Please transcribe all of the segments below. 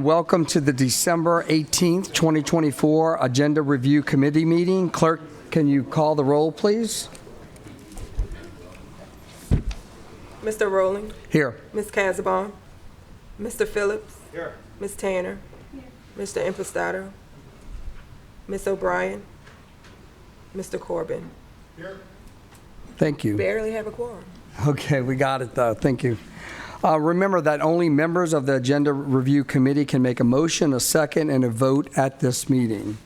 welcome to the December 18th, 2024 Agenda Review Committee meeting. Clerk, can you call the roll, please? Mr. Rowling. Here. Ms. Casabon. Mr. Phillips. Here. Ms. Tanner. Here. Mr. Impastato. Ms. O'Brien. Mr. Corbin. Here. Thank you. Barely have a quorum. Okay, we got it, though. Thank you. Remember that only members of the Agenda Review Committee can make a motion, a second, and a vote at this meeting.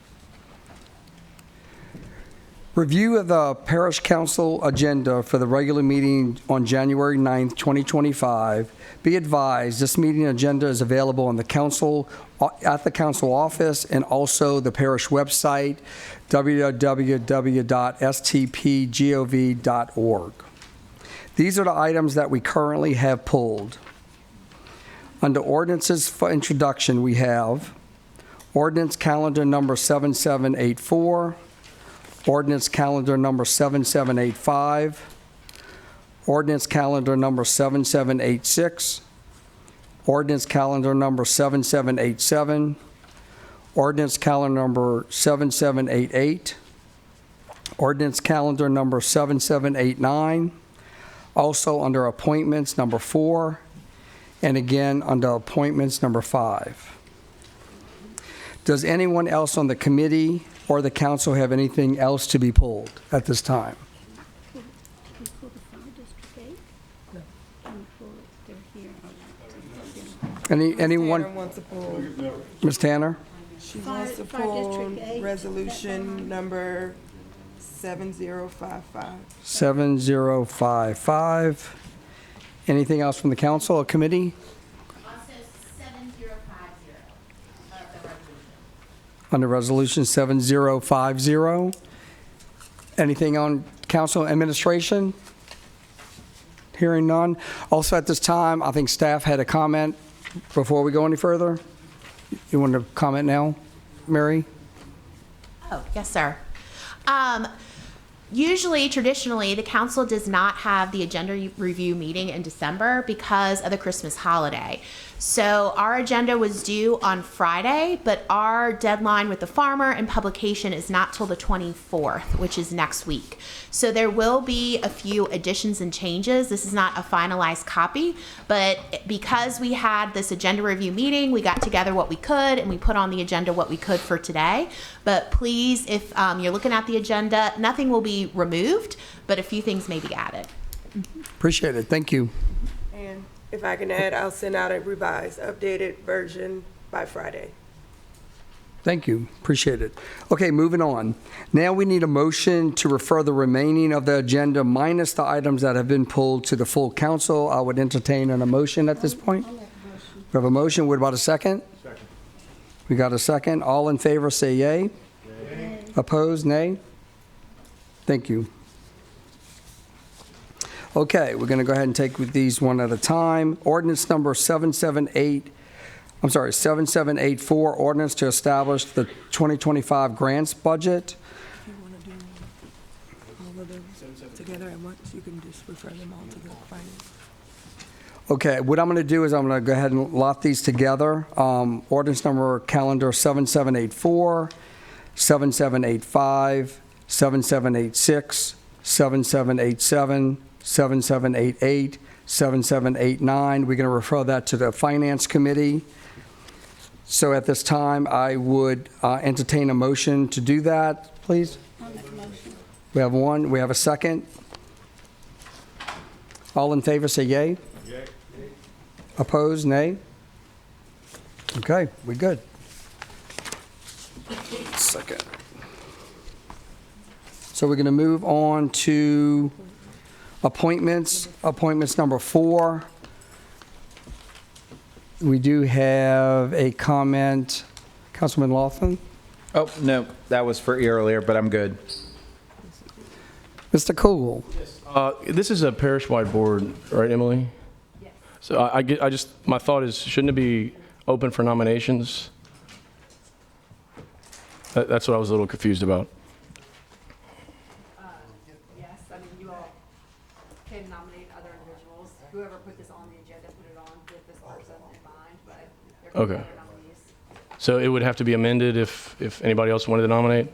Review of the Parish Council agenda for the regular meeting on January 9th, 2025. Be advised, this meeting agenda is available on the council, at the council office, and also the parish website, www.stpg-TV.org. These are the items that we currently have pulled. Under ordinances for introduction, we have ordinance calendar number 7784, ordinance calendar number 7785, ordinance calendar number 7786, ordinance calendar number 7787, ordinance calendar number 7788, ordinance calendar number 7789, also under appointments number 4, and again under appointments number 5. Does anyone else on the committee or the council have anything else to be pulled at this time? Anyone? Tanner wants to pull. Ms. Tanner? She wants to pull resolution number 7055. 7055. Anything else from the council or committee? Also 7050 of the resolution. Under resolution 7050. Anything on council administration? Hearing none. Also at this time, I think staff had a comment before we go any further. You want to comment now, Mary? Oh, yes, sir. Usually, traditionally, the council does not have the agenda review meeting in December because of the Christmas holiday. So our agenda was due on Friday, but our deadline with the farmer and publication is not till the 24th, which is next week. So there will be a few additions and changes. This is not a finalized copy, but because we had this agenda review meeting, we got together what we could and we put on the agenda what we could for today. But please, if you're looking at the agenda, nothing will be removed, but a few things may be added. Appreciate it. Thank you. And if I can add, I'll send out a revised, updated version by Friday. Thank you. Appreciate it. Okay, moving on. Now we need a motion to refer the remaining of the agenda minus the items that have been pulled to the full council. I would entertain a motion at this point. We have a motion. What about a second? Second. We got a second. All in favor say yay. Yay. Opposed, nay? Thank you. Okay, we're going to go ahead and take these one at a time. Ordinance number 7784, ordinance to establish the 2025 grants budget. If you want to do all of them together at once, you can just refer them all to the finance. Okay, what I'm going to do is I'm going to go ahead and lot these together. Ordinance number calendar 7784, 7785, 7786, 7787, 7788, 7789. We're going to refer that to the Finance Committee. So at this time, I would entertain a motion to do that, please. I'll make a motion. We have one. We have a second. All in favor say yay. Yay. Opposed, nay? Okay, we good. Second. So we're going to move on to appointments. Appointments number 4. We do have a comment. Councilman Laughlin? Oh, no, that was for earlier, but I'm good. Mr. Cool? This is a parish-wide board, right, Emily? Yes. So my thought is, shouldn't it be open for nominations? That's what I was a little confused about. Yes, I mean, you all can nominate other individuals. Whoever put this on the agenda put it on with this person in mind, but there can be Okay. other nominees. So it would have to be amended if anybody else wanted to nominate?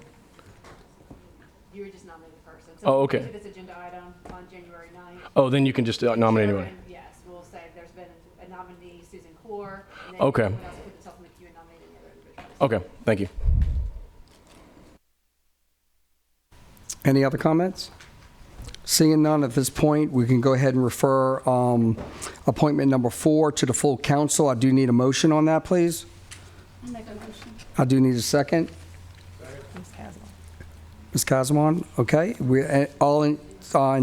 You were just nominated first. And Oh, so okay. we'll get to this agenda item on January 9th. Oh, then you can just nominate anyone. And yes, we'll say there's been a nominee, Susan Core. And then Okay. everyone else will put themselves in the queue and nominate any other individuals. Okay, thank you. Any other comments? Seeing none at this point, we can go ahead and refer appointment number 4 to the full council. I do need a motion on that, please. I do need a second. Ms. Haslam. Ms. Kazamon, okay. We all in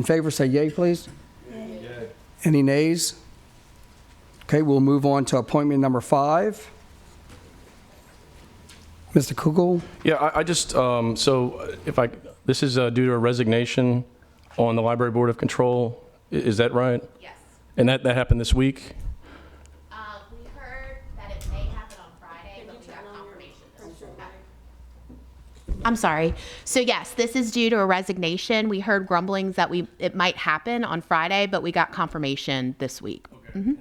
favor, say yay, please. Yay. Any nays? Okay, we'll move on to appointment number 5. Mr. Kugel? Yeah, I just, so this is due to a resignation on the Library Board of Control. Is that right? Yes. And that happened this week? We heard that it may happen on Friday, but we got confirmation this week. I'm sorry. So yes, this is due to a resignation. We heard grumblings that it might happen on Friday, but we got confirmation this week. Okay. And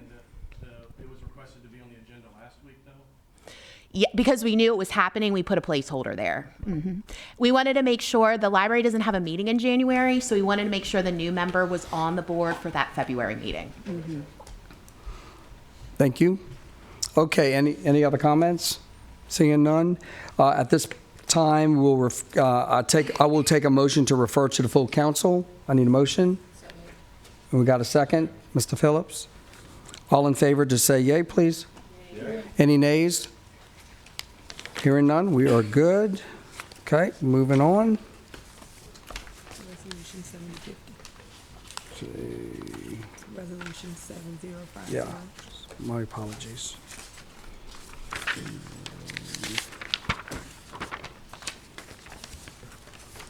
it was requested to be on the agenda last week, though? Yeah, because we knew it was happening, we put a placeholder there. We wanted to make sure the library doesn't have a meeting in January, so we wanted to make sure the new member was on the board for that February meeting. Thank you. Okay, any other comments? Seeing none. At this time, I will take a motion to refer to the full council. I need a motion. And we got a second, Mr. Phillips. All in favor, just say yay, please. Yay. Any nays? Hearing none, we are good. Okay, moving on. Resolution 7050. Resolution 7050. Yeah, my apologies.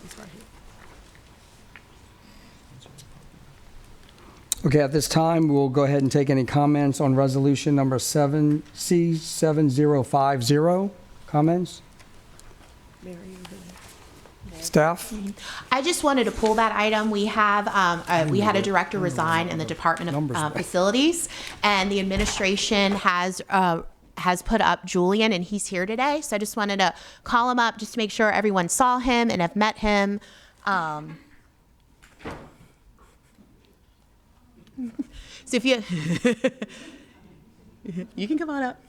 It's right here. Okay, at this time, we'll go ahead and take any comments on resolution number C7050. Comments? Mary, you good? Staff? I just wanted to pull that item. We had a director resign in the Department of Facilities, and the administration has put up Julian, and he's here today. So I just wanted to call him up just to make sure everyone saw him and have met him. So if you you can come on up.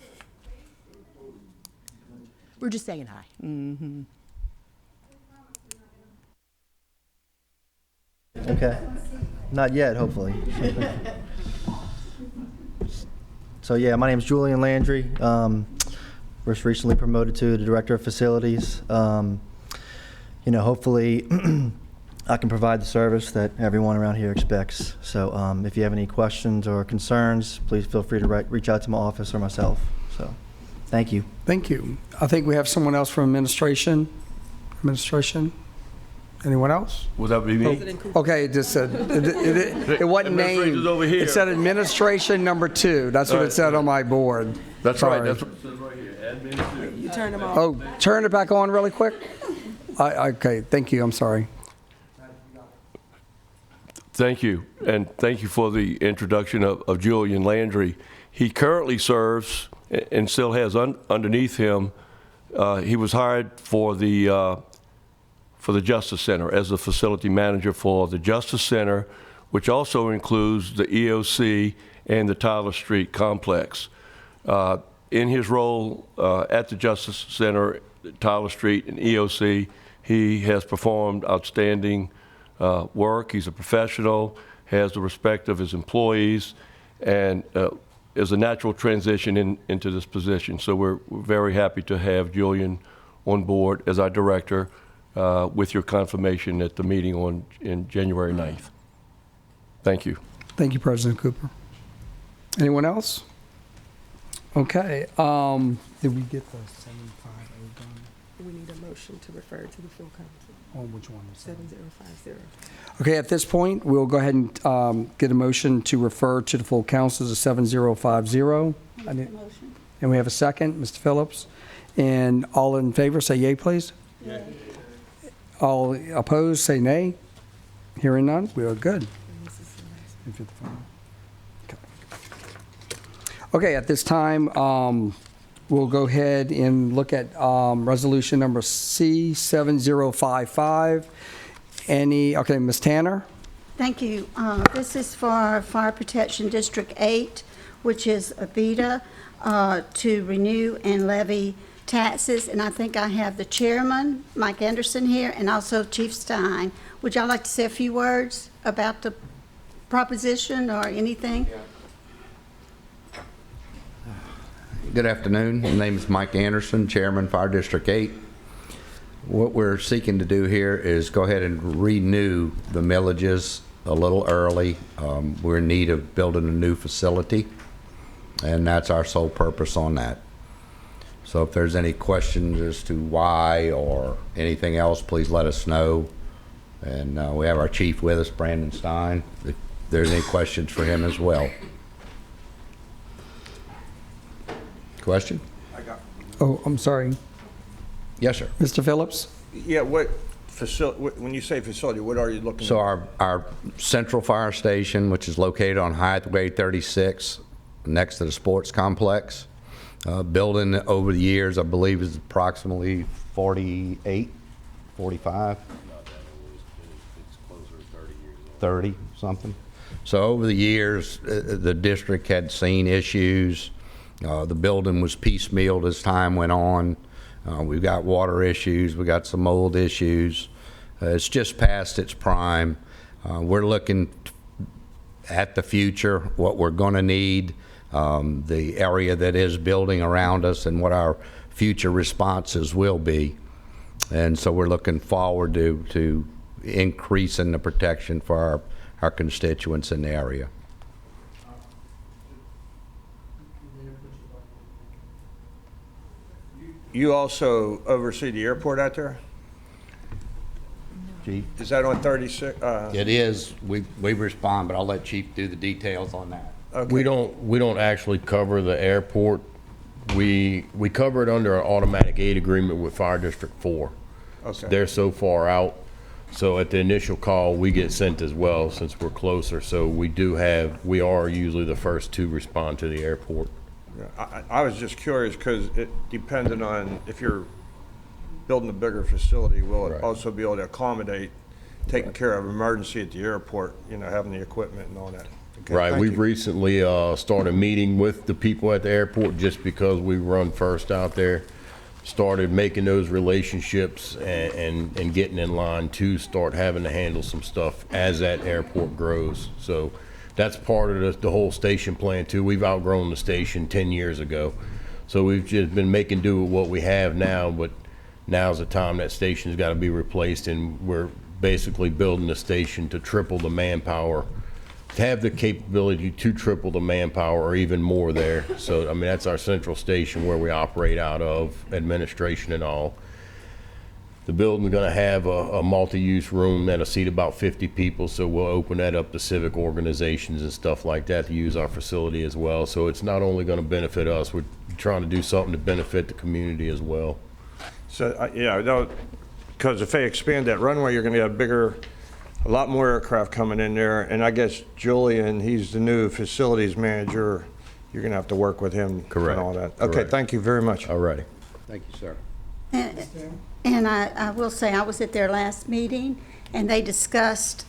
We're just saying hi. Okay. Not yet, hopefully. So yeah, my name is Julian Landry. Was recently promoted to the Director of Facilities. Hopefully I can provide the service that everyone around here expects. So if you have any questions or concerns, please feel free to reach out to my office or myself. So thank you. Thank you. I think we have someone else from administration. Anyone else? Would that be me? Okay, it just said, it wasn't named. Administration's over here. It said administration number 2. That's what it said on my board. That's Sorry. right. That's what it says right here. Admin 2. You turn them off. Oh, turn it back on really quick. Okay, thank you. I'm sorry. Thank you, and thank you for the introduction of Julian Landry. He currently serves and still has underneath him. He was hired for the Justice Center as the facility manager for the Justice Center, which also includes the EOC and the Tyler Street complex. In his role at the Justice Center, Tyler Street, and EOC, he has performed outstanding work. He's a professional, has the respect of his employees, and is a natural transition into this position. So we're very happy to have Julian on board as our director with your confirmation at the meeting in January 9th. Thank you. Thank you, President Cooper. Anyone else? Okay. Did we get the 75 done? We need a motion to refer to the full council. On which one? 7050. Okay, at this point, we'll go ahead and get a motion to refer to the full council as 7050. And we have a second, Mr. Phillips. And all in favor, say yay, please. Yay. All opposed, say nay. Hearing none, we are good. Okay, at this time, we'll go ahead and look at resolution number C7055. Okay, Ms. Tanner? Thank you. This is for Fire Protection District 8, which is AVITA, to renew and levy taxes. And I think I have the chairman, Mike Anderson, here, and also Chief Stein. Would y'all like to say a few words about the proposition or anything? Good afternoon. My name is Mike Anderson, Chairman, Fire District 8. What we're seeking to do here is go ahead and renew the millages a little early. We're in need of building a new facility, and that's our sole purpose on that. So if there's any questions as to why or anything else, please let us know. And we have our chief with us, Brandon Stein, if there's any questions for him as well. Question? Oh, I'm sorry. Yes, sir. Mr. Phillips? Yeah, what facility, when you say facility, what are you looking So at? our central fire station, which is located on Highway 36, next to the sports complex, building over the years, I believe is approximately 48, 45? It's closer to 30 years old. 30 something. So over the years, the district had seen issues. The building was piecemealed as time went on. We've got water issues. We got some mold issues. It's just past its prime. We're looking at the future, what we're going to need, the area that is building around us, and what our future responses will be. And so we're looking forward to increasing the protection for our constituents in the area. You also oversee the airport out there? Chief? Is that on 36? It is. We respond, but I'll let Chief do the details on that. Okay. We don't actually cover the airport. We cover it under an automatic aid agreement with Fire District 4. Okay. They're so far out. So at the initial call, we get sent as well since we're closer. So we are usually the first to respond to the airport. Yeah, I was just curious because it depended on if you're building a bigger facility, will it Right. also be able to accommodate taking care of emergency at the airport, having the equipment and all that? Okay, Right, thank we've you. recently started meeting with the people at the airport just because we run first out there. Started making those relationships and getting in line to start having to handle some stuff as that airport grows. So that's part of the whole station plan too. We've outgrown the station 10 years ago. So we've just been making do with what we have now, but now's the time that station's got to be replaced, and we're basically building the station to triple the manpower, to have the capability to triple the manpower or even more there. So, I mean, that's our central station where we operate out of, administration and all. The building's gonna have a multi-use room that'll seat about 50 people, so we'll open that up to civic organizations and stuff like that to use our facility as well. So it's not only gonna benefit us, we're trying to do something to benefit the community as well. So, yeah, no, because if they expand that runway, you're going to have a lot more aircraft coming in there. And I guess Julian, he's the new facilities manager. You're going to have to work with him Correct. and all that. Okay, Correct. thank you very much. All righty. Thank you, sir. And I will say, I was at their last meeting, and they discussed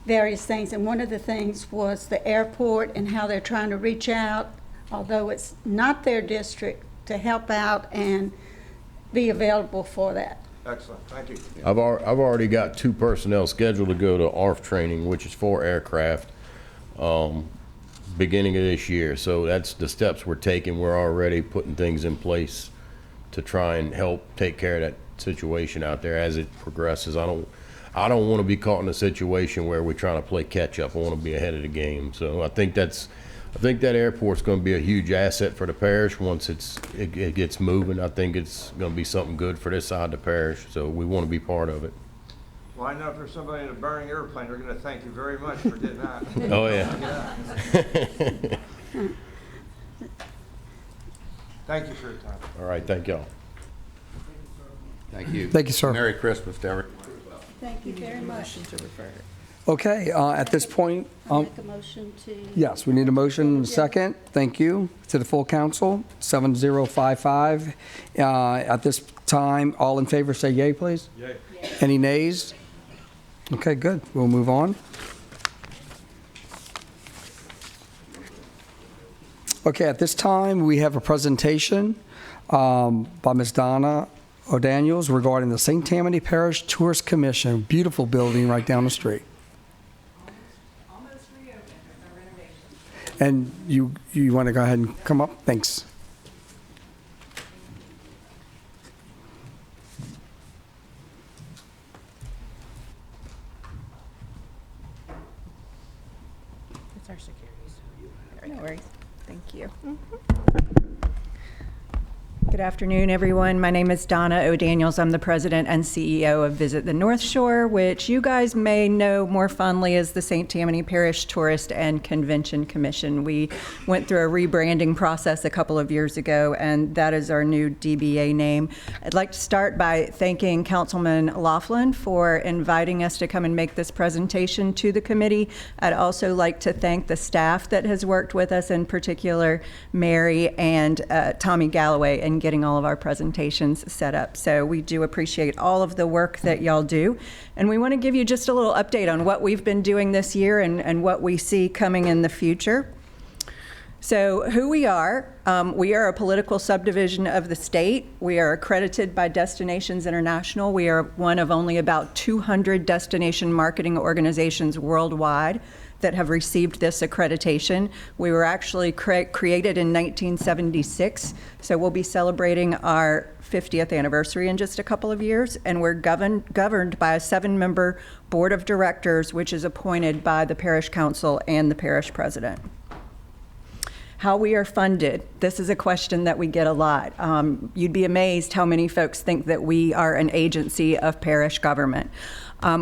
various things. And one of the things was the airport and how they're trying to reach out, although it's not their district, to help out and be available for that. Excellent, thank you. I've already got 2 personnel scheduled to go to ARF training, which is for aircraft, beginning of this year. So that's the steps we're taking. We're already putting things in place to try and help take care of that situation out there as it progresses. I don't want to be caught in a situation where we're trying to play catch up. I want to be ahead of the game. So I think that airport's going to be a huge asset for the parish once it gets moving. I think it's going to be something good for this side of the parish. So we want to be part of it. Well, I know if there's somebody in a burning airplane, they're going to thank you very much for getting that. Oh, yeah. Thank you for your time. All right, thank y'all. Thank you. Thank you, sir. Merry Christmas to everyone. Thank you very much. Okay, at this point, Make a motion to. yes, we need a motion and a second. Thank you to the full council, 7055. At this time, all in favor say yay, please. Yay. Any nays? Okay, good. We'll move on. Okay, at this time, we have a presentation by Ms. Donna O'Daniels regarding the St. Tammany Parish Tourist Commission. Beautiful building right down the street. Almost reopened, the renovation. And you want to go ahead and come up? Thanks. It's our securities. No worries. Thank you. Good afternoon, everyone. My name is Donna O'Daniels. I'm the president and CEO of Visit the North Shore, which you guys may know more fondly as the St. Tammany Parish Tourist and Convention Commission. We went through a rebranding process a couple of years ago, and that is our new DBA name. I'd like to start by thanking Councilman Laughlin for inviting us to come and make this presentation to the committee. I'd also like to thank the staff that has worked with us, in particular Mary and Tommy Galloway, and getting all of our presentations set up. So we do appreciate all of the work that y'all do. And we want to give you just a little update on what we've been doing this year and what we see coming in the future. So who we are a political subdivision of the state. We are accredited by Destinations International. We are one of only about 200 destination marketing organizations worldwide that have received this accreditation. We were actually created in 1976, so we'll be celebrating our 50th anniversary in just a couple of years, and we're governed by a 7-member board of directors, which is appointed by the parish council and the parish president. How we are funded, this is a question that we get a lot. You'd be amazed how many folks think that we are an agency of parish government.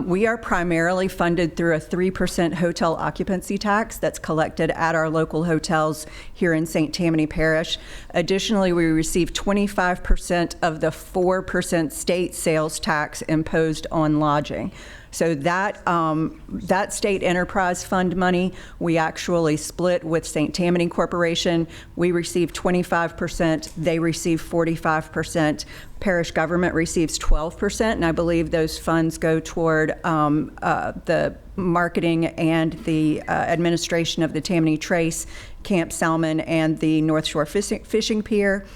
We are primarily funded through a 3% hotel occupancy tax that's collected at our local hotels here in St. Tammany Parish. Additionally, we receive 25% of the 4% state sales tax imposed on lodging. So that state enterprise fund money, we actually split with St. Tammany Corporation. We receive 25%, they receive 45%. Parish government receives 12%, and I believe those funds go toward the marketing and the administration of the Tammany Trace, Camp Salmon, and the North Shore Fishing Pier.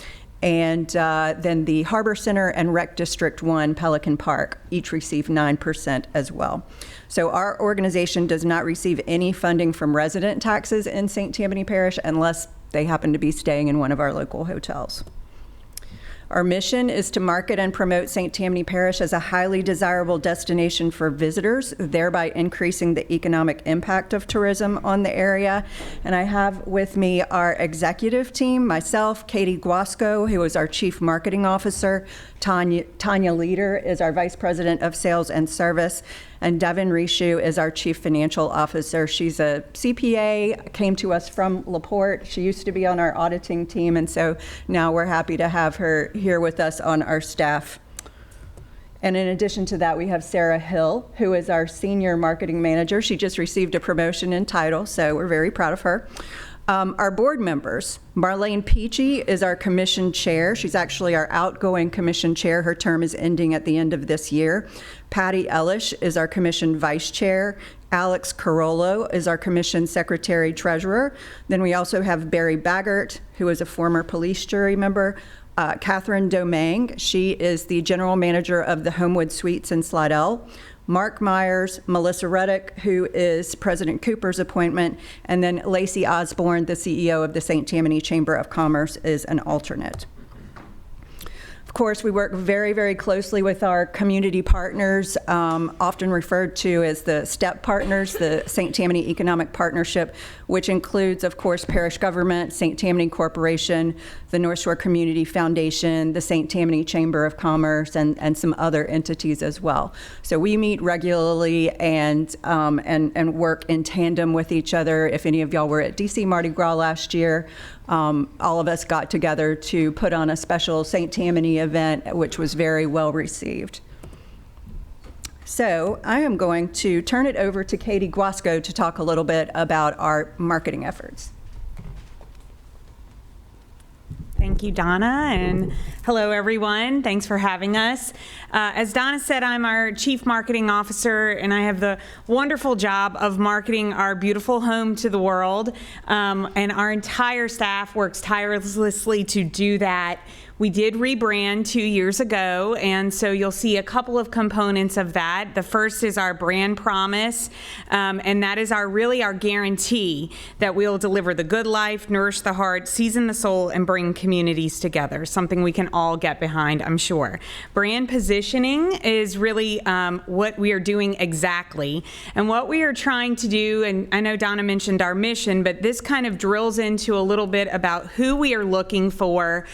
And then the Harbor Center and Rec District 1, Pelican Park, each receive 9% as well. So our organization does not receive any funding from resident taxes in St. Tammany Parish unless they happen to be staying in one of our local hotels. Our mission is to market and promote St. Tammany Parish as a highly desirable destination for visitors, thereby increasing the economic impact of tourism on the area. And I have with me our executive team, myself, Katie Guasco, who is our Chief Marketing Officer, Tanya Leader is our Vice President of Sales and Service, and Devin Rishu is our Chief Financial Officer. She's a CPA, came to us from LaPorte. She used to be on our auditing team, and so now we're happy to have her here with us on our staff. And in addition to that, we have Sarah Hill, who is our Senior Marketing Manager. She just received a promotion in title, so we're very proud of her. Our board members, Marlene Peachy is our commission chair. She's actually our outgoing commission chair. Her term is ending at the end of this year. Patty Ellish is our commission vice chair. Alex Carollo is our commission secretary treasurer. Then we also have Barry Baggert, who is a former police jury member. Catherine Domingue, she is the general manager of the Homewood Suites in Slidell. Mark Myers, Melissa Reddick, who is President Cooper's appointment, and then Lacey Osborne, the CEO of the St. Tammany Chamber of Commerce, is an alternate. Of course, we work very, very closely with our community partners, often referred to as the STEP partners, the St. Tammany Economic Partnership, which includes, of course, parish government, St. Tammany Corporation, the North Shore Community Foundation, the St. Tammany Chamber of Commerce, and some other entities as well. So we meet regularly and work in tandem with each other. If any of y'all were at DC Mardi Gras last year, all of us got together to put on a special St. Tammany event, which was very well received. So I am going to turn it over to Katie Guasco to talk a little bit about our marketing efforts. Thank you, Donna, and hello, everyone. Thanks for having us. As Donna said, I'm our Chief Marketing Officer, and I have the wonderful job of marketing our beautiful home to the world, and our entire staff works tirelessly to do that. We did rebrand 2 years ago, and so you'll see a couple of components of that. The first is our brand promise, and that is really our guarantee that we'll deliver the good life, nourish the heart, season the soul, and bring communities together, something we can all get behind, I'm sure. Brand positioning is really what we are doing exactly, and what we are trying to do, and I know Donna mentioned our mission, but this kind of drills into a little bit about who we are looking for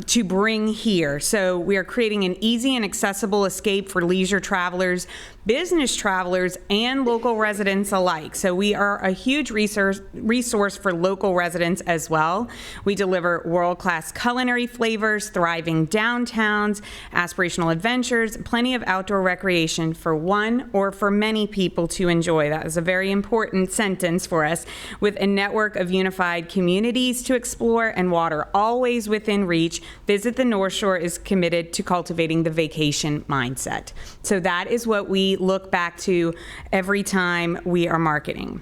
to bring here. So we are creating an easy and accessible escape for leisure travelers, business travelers, and local residents alike. So we are a huge resource for local residents as well. We deliver world-class culinary flavors, thriving downtowns, aspirational adventures, plenty of outdoor recreation for one or for many people to enjoy. That is a very important sentence for us, with a network of unified communities to explore and water always within reach. Visit the North Shore is committed to cultivating the vacation mindset. So that is what we look back to every time we are marketing.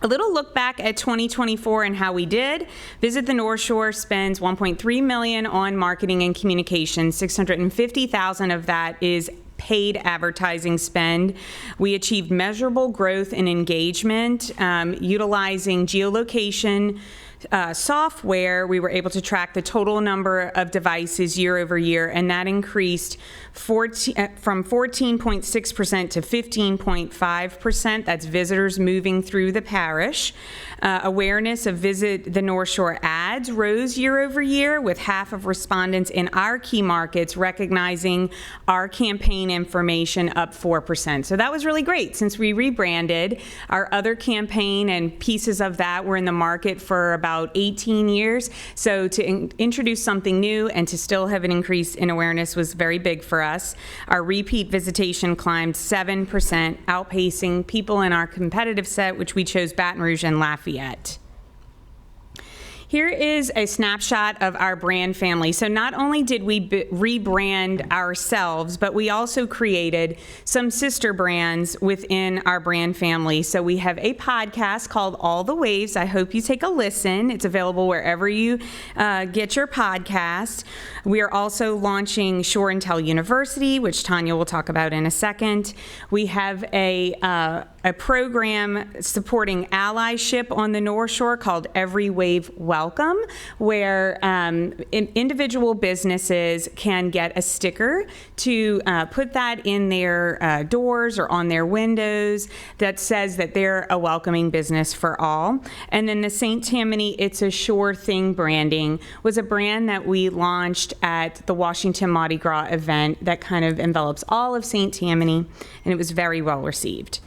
A little look back at 2024 and how we did. Visit the North Shore spends $1.3 million on marketing and communications. $650,000 of that is paid advertising spend. We achieved measurable growth in engagement, utilizing geolocation software. We were able to track the total number of devices year over year, and that increased from 14.6% to 15.5%. That's visitors moving through the parish. Awareness of Visit the North Shore ads rose year over year, with half of respondents in our key markets recognizing our campaign information, up 4%. So that was really great. Since we rebranded, our other campaign and pieces of that were in the market for about 18 years. So to introduce something new and to still have an increase in awareness was very big for us. Our repeat visitation climbed 7%, outpacing people in our competitive set, which we chose Baton Rouge and Lafayette. Here is a snapshot of our brand family. So not only did we rebrand ourselves, but we also created some sister brands within our brand family. So we have a podcast called All the Waves. I hope you take a listen. It's available wherever you get your podcast. We are also launching Shore and Tell University, which Tanya will talk about in a second. We have a program supporting allyship on the North Shore called Every Wave Welcome, where individual businesses can get a sticker to put that in their doors or on their windows that says that they're a welcoming business for all. And then the St. Tammany It's a Shore Thing branding was a brand that we launched at the Washington Mardi Gras event that kind of envelops all of St. Tammany, and it was very well received.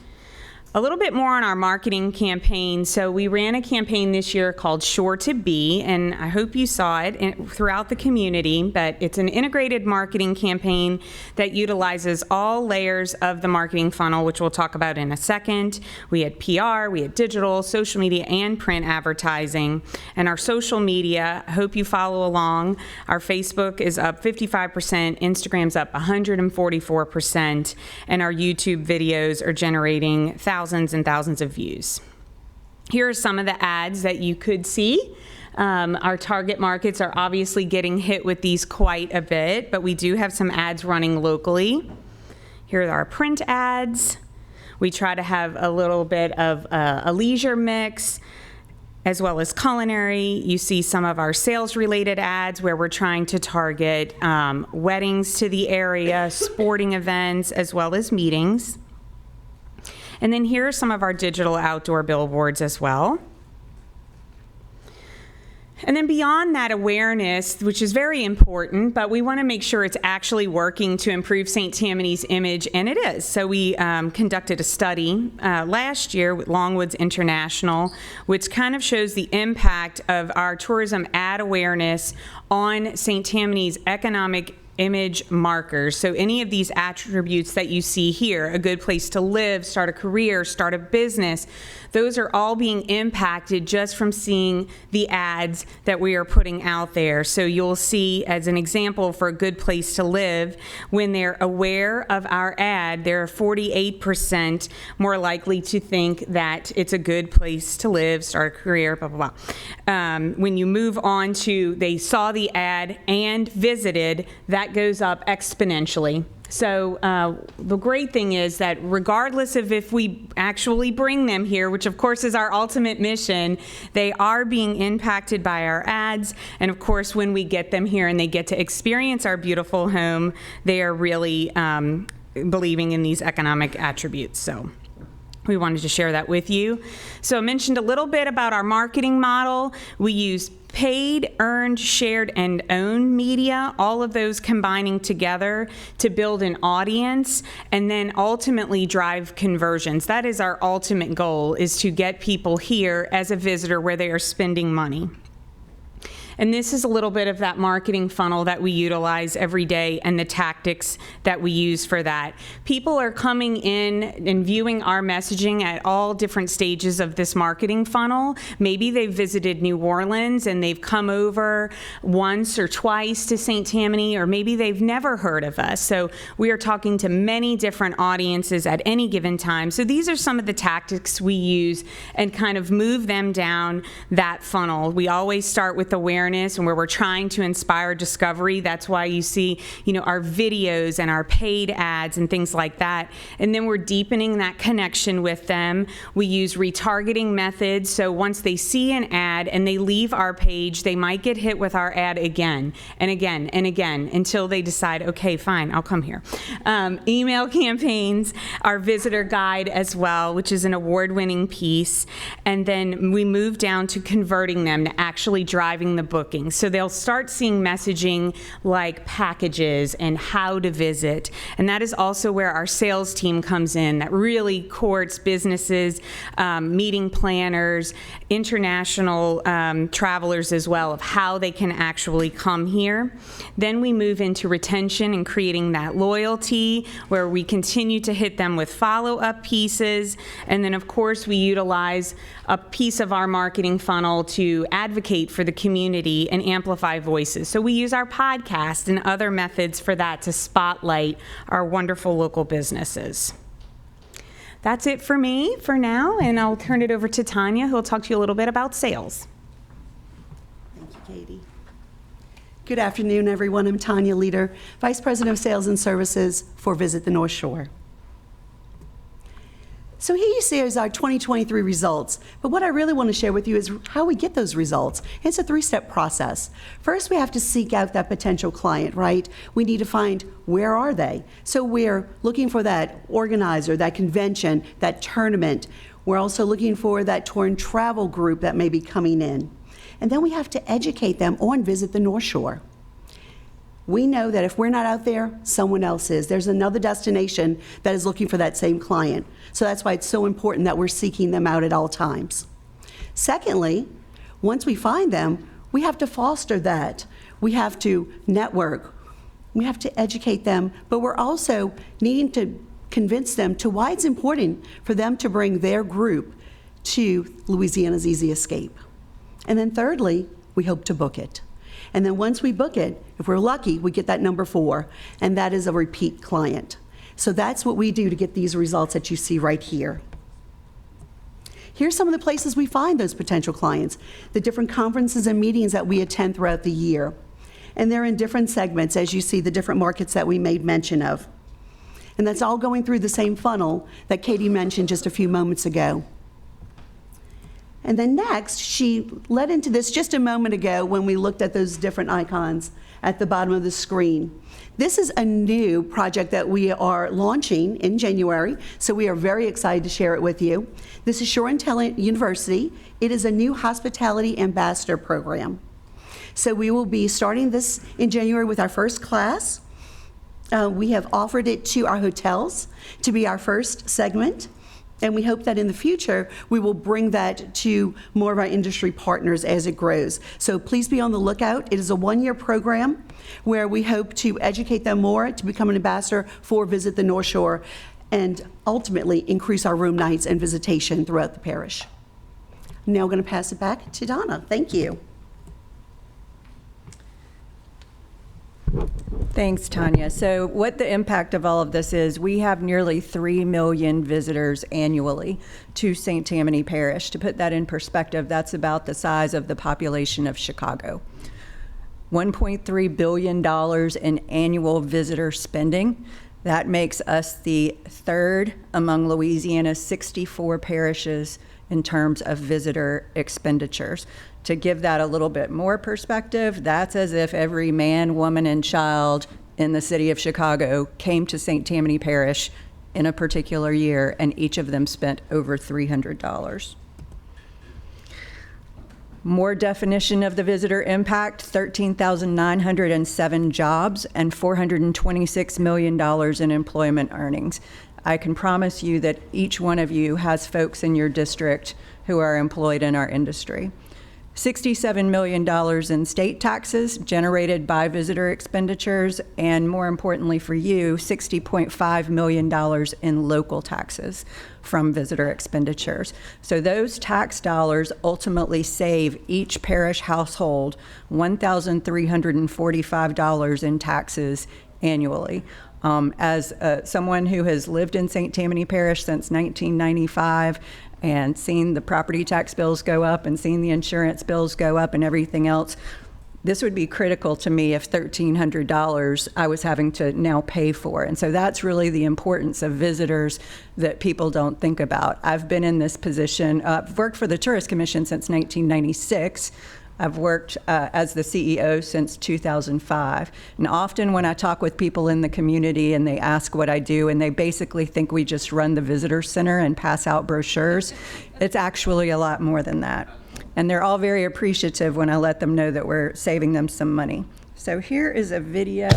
A little bit more on our marketing campaign. So we ran a campaign this year called Shore to Be, and I hope you saw it throughout the community, but it's an integrated marketing campaign that utilizes all layers of the marketing funnel, which we'll talk about in a second. We had PR, we had digital, social media, and print advertising. And our social media, I hope you follow along. Our Facebook is up 55%, Instagram's up 144%, and our YouTube videos are generating thousands and thousands of views. Here are some of the ads that you could see. Our target markets are obviously getting hit with these quite a bit, but we do have some ads running locally. Here are our print ads. We try to have a little bit of a leisure mix, as well as culinary. You see some of our sales-related ads where we're trying to target weddings to the area, sporting events, as well as meetings. And then here are some of our digital outdoor billboards as well. And then beyond that awareness, which is very important, but we want to make sure it's actually working to improve St. Tammany's image, and it is. So we conducted a study last year with Longwoods International, which kind of shows the impact of our tourism ad awareness on St. Tammany's economic image markers. So any of these attributes that you see here, a good place to live, start a career, start a business, those are all being impacted just from seeing the ads that we are putting out there. So you'll see, as an example, for a good place to live, when they're aware of our ad, they're 48% more likely to think that it's a good place to live, start a career, blah, blah, blah. When you move on to they saw the ad and visited, that goes up exponentially. So the great thing is that regardless of if we actually bring them here, which of course is our ultimate mission, they are being impacted by our ads. And of course, when we get them here and they get to experience our beautiful home, they are really believing in these economic attributes. So we wanted to share that with you. So I mentioned a little bit about our marketing model. We use paid, earned, shared, and owned media, all of those combining together to build an audience and then ultimately drive conversions. That is our ultimate goal, is to get people here as a visitor where they are spending money. And this is a little bit of that marketing funnel that we utilize every day and the tactics that we use for that. People are coming in and viewing our messaging at all different stages of this marketing funnel. Maybe they've visited New Orleans and they've come over once or twice to St. Tammany, or maybe they've never heard of us. So we are talking to many different audiences at any given time. So these are some of the tactics we use and kind of move them down that funnel. We always start with awareness and where we're trying to inspire discovery. That's why you see, our videos and our paid ads and things like that. And then we're deepening that connection with them. We use retargeting methods. So once they see an ad and they leave our page, they might get hit with our ad again and again and again until they decide, okay, fine, I'll come here. Email campaigns, our visitor guide as well, which is an award-winning piece. And then we move down to converting them to actually driving the booking. So they'll start seeing messaging like packages and how to visit. And that is also where our sales team comes in, that really courts businesses, meeting planners, international travelers as well, of how they can actually come here. Then we move into retention and creating that loyalty, where we continue to hit them with follow-up pieces. And then, of course, we utilize a piece of our marketing funnel to advocate for the community and amplify voices. So we use our podcast and other methods for that to spotlight our wonderful local businesses. That's it for me for now, and I'll turn it over to Tanya, who will talk to you a little bit about sales. Thank you, Katie. Good afternoon, everyone. I'm Tanya Leader, Vice President of Sales and Services for Visit the North Shore. So here you see is our 2023 results, but what I really want to share with you is how we get those results. It's a three-step process. First, we have to seek out that potential client, right? We need to find where are they. So we're looking for that organizer, that convention, that tournament. We're also looking for that tour and travel group that may be coming in. And then we have to educate them on Visit the North Shore. We know that if we're not out there, someone else is. There's another destination that is looking for that same client. So that's why it's so important that we're seeking them out at all times. Secondly, once we find them, we have to foster that. We have to network. We have to educate them, but we're also needing to convince them to why it's important for them to bring their group to Louisiana's Easy Escape. And then thirdly, we hope to book it. And then once we book it, if we're lucky, we get that number 4, and that is a repeat client. So that's what we do to get these results that you see right here. Here's some of the places we find those potential clients, the different conferences and meetings that we attend throughout the year. And they're in different segments, as you see the different markets that we made mention of. And that's all going through the same funnel that Katie mentioned just a few moments ago. And then next, she led into this just a moment ago when we looked at those different icons at the bottom of the screen. This is a new project that we are launching in January, so we are very excited to share it with you. This is Shore and Talent University. It is a new hospitality ambassador program. So we will be starting this in January with our first class. We have offered it to our hotels to be our first segment. And we hope that in the future, we will bring that to more of our industry partners as it grows. So please be on the lookout. It is a one-year program where we hope to educate them more to become an ambassador for Visit the North Shore and ultimately increase our room nights and visitation throughout the parish. I'm now going to pass it back to Donna. Thank you. Thanks, Tanya. So what the impact of all of this is, we have nearly 3 million visitors annually to St. Tammany Parish. To put that in perspective, that's about the size of the population of Chicago. $1.3 billion in annual visitor spending. That makes us the third among Louisiana's 64 parishes in terms of visitor expenditures. To give that a little bit more perspective, that's as if every man, woman, and child in the city of Chicago came to St. Tammany Parish in a particular year, and each of them spent over $300. More definition of the visitor impact: 13,907 jobs and $426 million in employment earnings. I can promise you that each one of you has folks in your district who are employed in our industry. $67 million in state taxes generated by visitor expenditures, and more importantly for you, $60.5 million in local taxes from visitor expenditures. So those tax dollars ultimately save each parish household $1,345 in taxes annually. As someone who has lived in St. Tammany Parish since 1995 and seen the property tax bills go up and seen the insurance bills go up and everything else, this would be critical to me if $1,300 I was having to now pay for. And so that's really the importance of visitors that people don't think about. I've been in this position, I've worked for the Tourist Commission since 1996. I've worked as the CEO since 2005. And often when I talk with people in the community and they ask what I do, and they basically think we just run the visitor center and pass out brochures, it's actually a lot more than that. And they're all very appreciative when I let them know that we're saving them some money. So here is a video.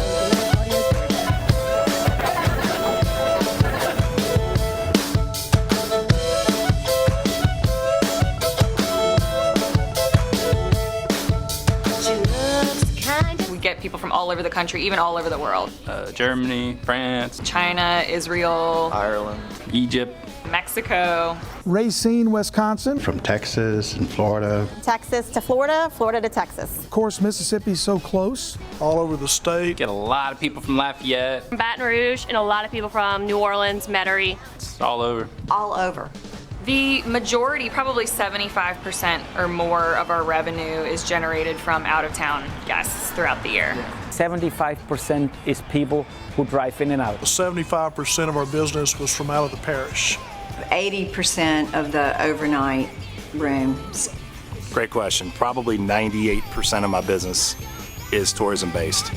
Get people from all over the country, even all over the world. Germany, France, China, Israel, Ireland, Egypt, Mexico, Racine, Wisconsin. From Texas and Florida. Texas to Florida, Florida to Texas. Of course, Mississippi's so close. All over the state. Get a lot of people from Lafayette. From Baton Rouge, and a lot of people from New Orleans, Metairie. It's all over. All over. The majority, probably 75% or more of our revenue is generated from out-of-town guests throughout the year. 75% is people who drive in and out. 75% of our business was from out of the parish. 80% of the overnight rooms. Great question. Probably 98% of my business is tourism-based.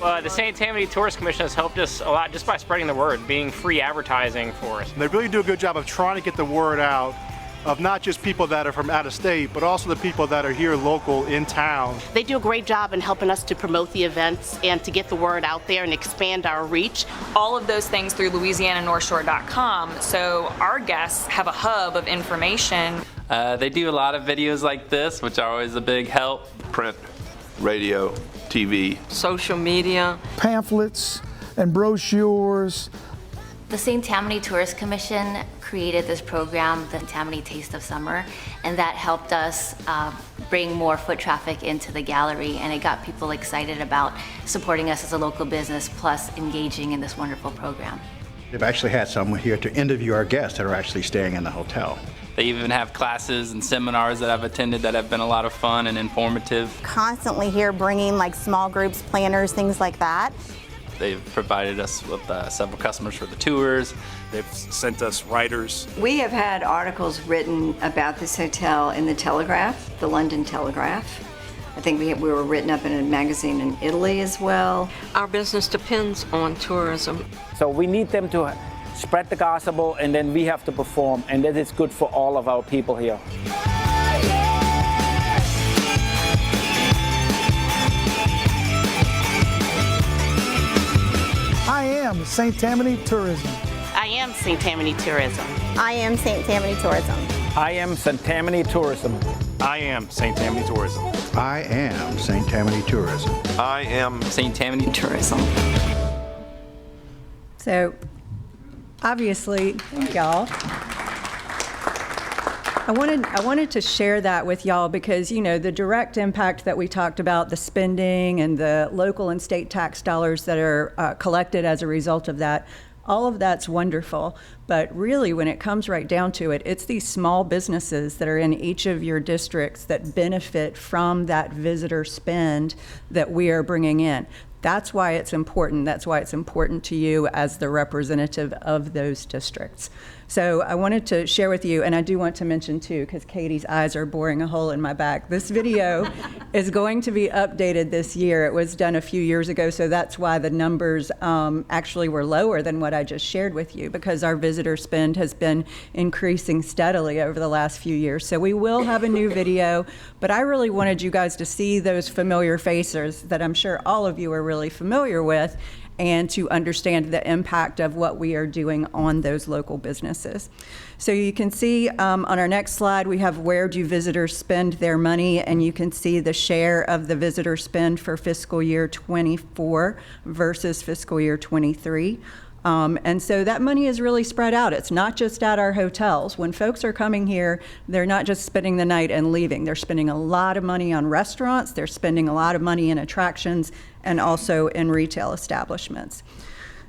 The St. Tammany Tourist Commission has helped us a lot just by spreading the word, being free advertising for us. They really do a good job of trying to get the word out of not just people that are from out of state, but also the people that are here local in town. They do a great job in helping us to promote the events and to get the word out there and expand our reach. All of those things through LouisianaNorthShore.com, so our guests have a hub of information. They do a lot of videos like this, which are always a big help. Print, radio, TV, social media, pamphlets and brochures. The St. Tammany Tourist Commission created this program, the Tammany Taste of Summer, and that helped us bring more foot traffic into the gallery, and it got people excited about supporting us as a local business, plus engaging in this wonderful program. They've actually had someone here to interview our guests that are actually staying in the hotel. They even have classes and seminars that I've attended that have been a lot of fun and informative. Constantly here bringing like small groups, planners, things like that. They've provided us with several customers for the tours. They've sent us writers. We have had articles written about this hotel in the Telegraph, the London Telegraph. I think we were written up in a magazine in Italy as well. Our business depends on tourism. So we need them to spread the gospel, and then we have to perform, and that is good for all of our people here. I am St. Tammany Tourism. I am St. Tammany Tourism. I am St. Tammany Tourism. I am St. Tammany Tourism. I am St. Tammany Tourism. I am St. Tammany Tourism. I am St. Tammany Tourism. So, obviously, thank y'all. I wanted to share that with y'all because, you know, the direct impact that we talked about, the spending and the local and state tax dollars that are collected as a result of that, all of that's wonderful. But really, when it comes right down to it, it's these small businesses that are in each of your districts that benefit from that visitor spend that we are bringing in. That's why it's important. That's why it's important to you as the representative of those districts. So I wanted to share with you, and I do want to mention too, because Katie's eyes are boring a hole in my back. This video is going to be updated this year. It was done a few years ago, so that's why the numbers actually were lower than what I just shared with you, because our visitor spend has been increasing steadily over the last few years. So we will have a new video, but I really wanted you guys to see those familiar faces that I'm sure all of you are really familiar with, and to understand the impact of what we are doing on those local businesses. So you can see on our next slide, we have where do visitors spend their money, and you can see the share of the visitor spend for fiscal year 24 versus fiscal year 23. And so that money is really spread out. It's not just at our hotels. When folks are coming here, they're not just spending the night and leaving. They're spending a lot of money on restaurants. They're spending a lot of money in attractions and also in retail establishments.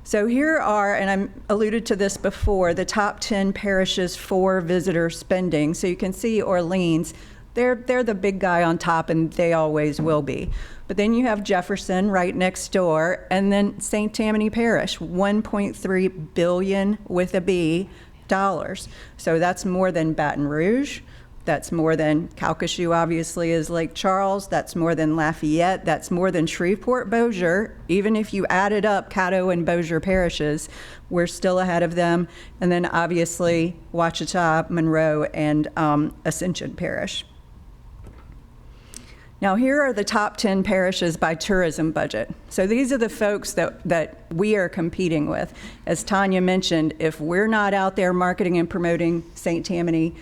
So here are, and I alluded to this before, the top 10 parishes for visitor spending. So you can see Orleans, they're the big guy on top, and they always will be. But then you have Jefferson right next door, and then St. Tammany Parish, $1.3 billion with a B dollars. So that's more than Baton Rouge. That's more than Calcasieu, obviously, is Lake Charles. That's more than Lafayette. That's more than Shreveport-Bossier. Even if you added up Caddo and Bossier parishes, we're still ahead of them. And then obviously Ouachita, Monroe, and Ascension Parish. Now here are the top 10 parishes by tourism budget. So these are the folks that we are competing with. As Tanya mentioned, if we're not out there marketing and promoting St. Tammany,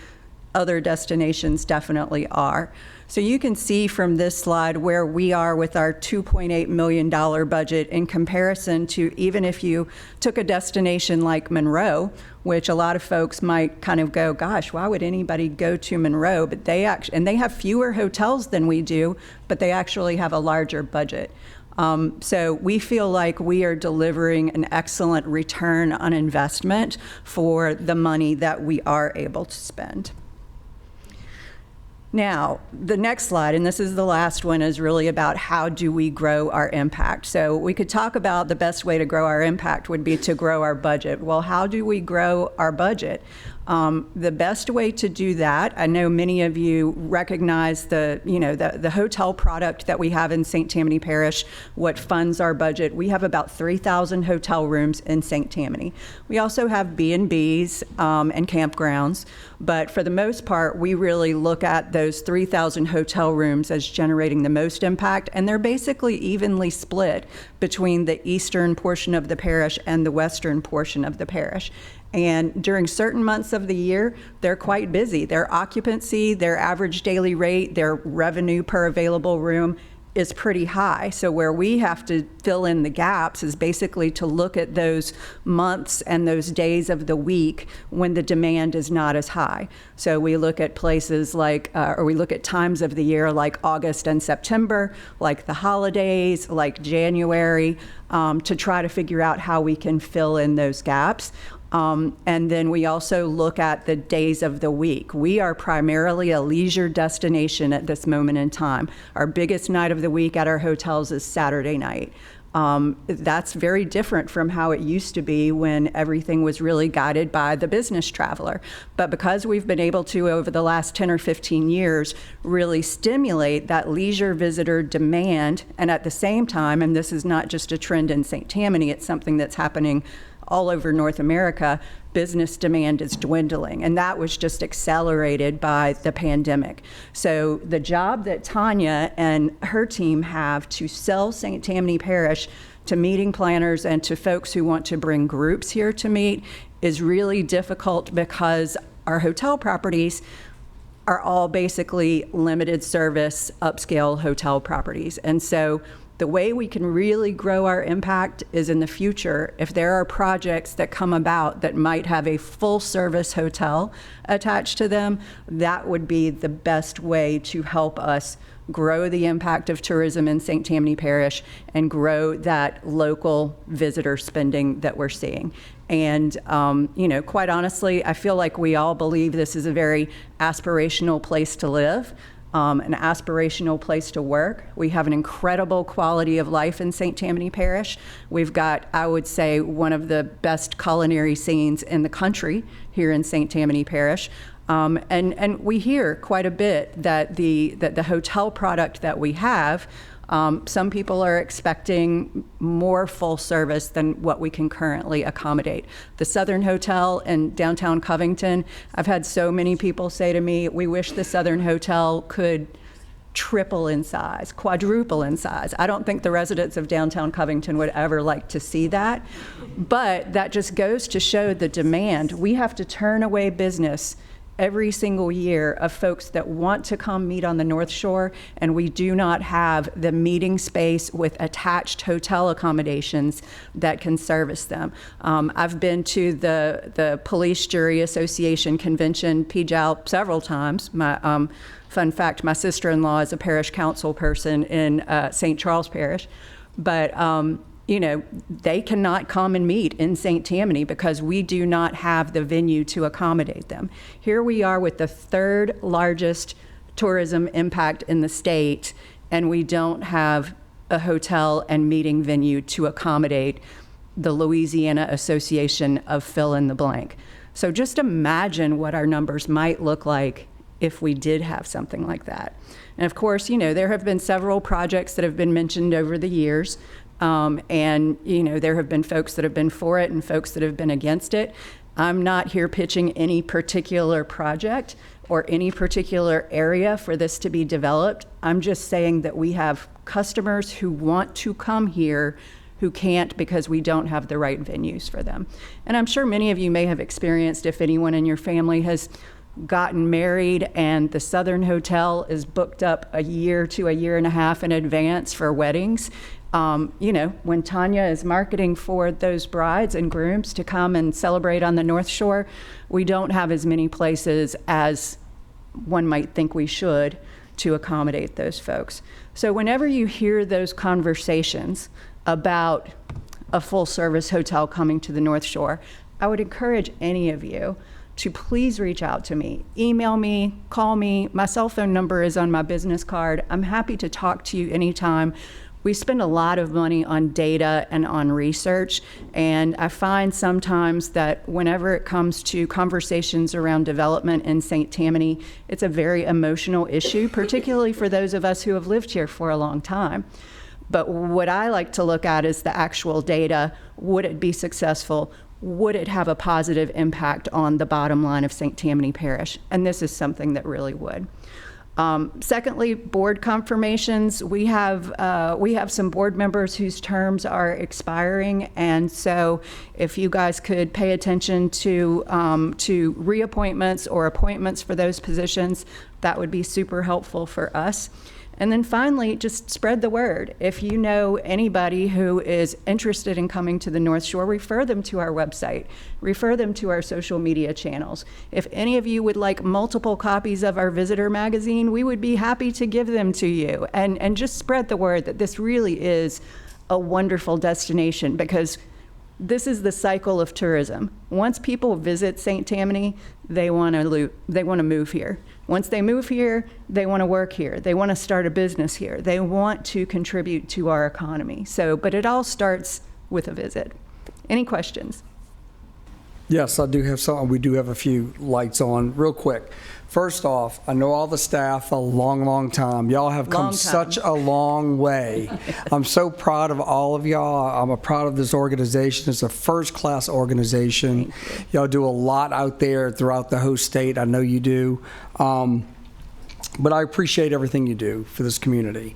other destinations definitely are. So you can see from this slide where we are with our $2.8 million budget in comparison to even if you took a destination like Monroe, which a lot of folks might kind of go, gosh, why would anybody go to Monroe? But they have fewer hotels than we do, but they actually have a larger budget. So we feel like we are delivering an excellent return on investment for the money that we are able to spend. Now, the next slide, and this is the last one, is really about how do we grow our impact. So we could talk about the best way to grow our impact would be to grow our budget. Well, how do we grow our budget? The best way to do that, I know many of you recognize the hotel product that we have in St. Tammany Parish, what funds our budget. We have about 3,000 hotel rooms in St. Tammany. We also have B&Bs and campgrounds, but for the most part, we really look at those 3,000 hotel rooms as generating the most impact, and they're basically evenly split between the eastern portion of the parish and the western portion of the parish. And during certain months of the year, they're quite busy. Their occupancy, their average daily rate, their revenue per available room is pretty high. So where we have to fill in the gaps is basically to look at those months and those days of the week when the demand is not as high. So we look at places like, or we look at times of the year like August and September, like the holidays, like January, to try to figure out how we can fill in those gaps. And then we also look at the days of the week. We are primarily a leisure destination at this moment in time. Our biggest night of the week at our hotels is Saturday night. That's very different from how it used to be when everything was really guided by the business traveler. But because we've been able to, over the last 10 or 15 years, really stimulate that leisure visitor demand, and at the same time, and this is not just a trend in St. Tammany, it's something that's happening all over North America, business demand is dwindling, and that was just accelerated by the pandemic. So the job that Tanya and her team have to sell St. Tammany Parish to meeting planners and to folks who want to bring groups here to meet is really difficult because our hotel properties are all basically limited service upscale hotel properties. And so the way we can really grow our impact is in the future. If there are projects that come about that might have a full service hotel attached to them, that would be the best way to help us grow the impact of tourism in St. Tammany Parish and grow that local visitor spending that we're seeing. And, quite honestly, I feel like we all believe this is a very aspirational place to live, an aspirational place to work. We have an incredible quality of life in St. Tammany Parish. We've got, I would say, one of the best culinary scenes in the country here in St. Tammany Parish. And we hear quite a bit that the hotel product that we have, some people are expecting more full service than what we can currently accommodate. The Southern Hotel in downtown Covington, I've had so many people say to me, we wish the Southern Hotel could triple in size, quadruple in size. I don't think the residents of downtown Covington would ever like to see that, but that just goes to show the demand. We have to turn away business every single year of folks that want to come meet on the North Shore, and we do not have the meeting space with attached hotel accommodations that can service them. I've been to the Police Jury Association convention, PJAL, several times. Fun fact, my sister-in-law is a parish council person in St. Charles Parish, but they cannot come and meet in St. Tammany because we do not have the venue to accommodate them. Here we are with the third largest tourism impact in the state, and we don't have a hotel and meeting venue to accommodate the Louisiana Association of fill in the blank. So just imagine what our numbers might look like if we did have something like that. And of course, there have been several projects that have been mentioned over the years. There have been folks that have been for it and folks that have been against it. I'm not here pitching any particular project or any particular area for this to be developed. I'm just saying that we have customers who want to come here who can't because we don't have the right venues for them. And I'm sure many of you may have experienced, if anyone in your family has gotten married and the Southern Hotel is booked up a year to a year and a half in advance for weddings. When Tanya is marketing for those brides and grooms to come and celebrate on the North Shore, we don't have as many places as one might think we should to accommodate those folks. So whenever you hear those conversations about a full service hotel coming to the North Shore, I would encourage any of you to please reach out to me. Email me, call me. My cell phone number is on my business card. I'm happy to talk to you anytime. We spend a lot of money on data and on research, and I find sometimes that whenever it comes to conversations around development in St. Tammany, it's a very emotional issue, particularly for those of us who have lived here for a long time. But what I like to look at is the actual data. Would it be successful? Would it have a positive impact on the bottom line of St. Tammany Parish? And this is something that really would. Secondly, board confirmations. We have some board members whose terms are expiring, and so if you guys could pay attention to reappointments or appointments for those positions, that would be super helpful for us. And then finally, just spread the word. If you know anybody who is interested in coming to the North Shore, refer them to our website, refer them to our social media channels. If any of you would like multiple copies of our visitor magazine, we would be happy to give them to you. And just spread the word that this really is a wonderful destination, because this is the cycle of tourism. Once people visit St. Tammany, they want to move here. Once they move here, they want to work here. They want to start a business here. They want to contribute to our economy. But it all starts with a visit. Any questions? Yes, I do have some. We do have a few lights on. Real quick. First off, I know all the staff a long, long time. Y'all have come such a long way. I'm so proud of all of y'all. I'm proud of this organization. It's a first-class organization. Y'all do a lot out there throughout the whole state. I know you do. But I appreciate everything you do for this community.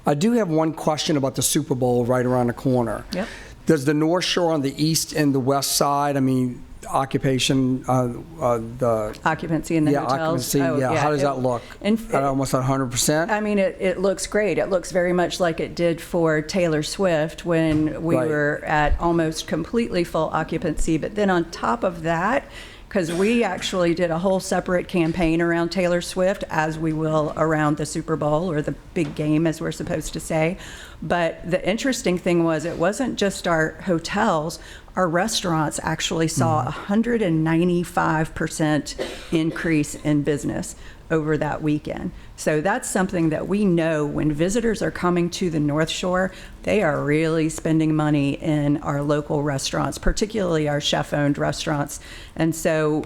I do have one question about the Super Bowl right around the corner. Yep. Does the North Shore on the east and the west side, I mean, occupation, the Occupancy in the hotels? occupancy. Oh, How does that look? At almost 100%. I mean, it looks great. It looks very much like it did for Taylor Swift when we Right. were at almost completely full occupancy. But then on top of that, because we actually did a whole separate campaign around Taylor Swift, as we will around the Super Bowl or the big game, as we're supposed to say. But the interesting thing was, it wasn't just our hotels. Our restaurants actually saw a 195% increase in business over that weekend. So that's something that we know when visitors are coming to the North Shore, they are really spending money in our local restaurants, particularly our chef-owned restaurants. And so,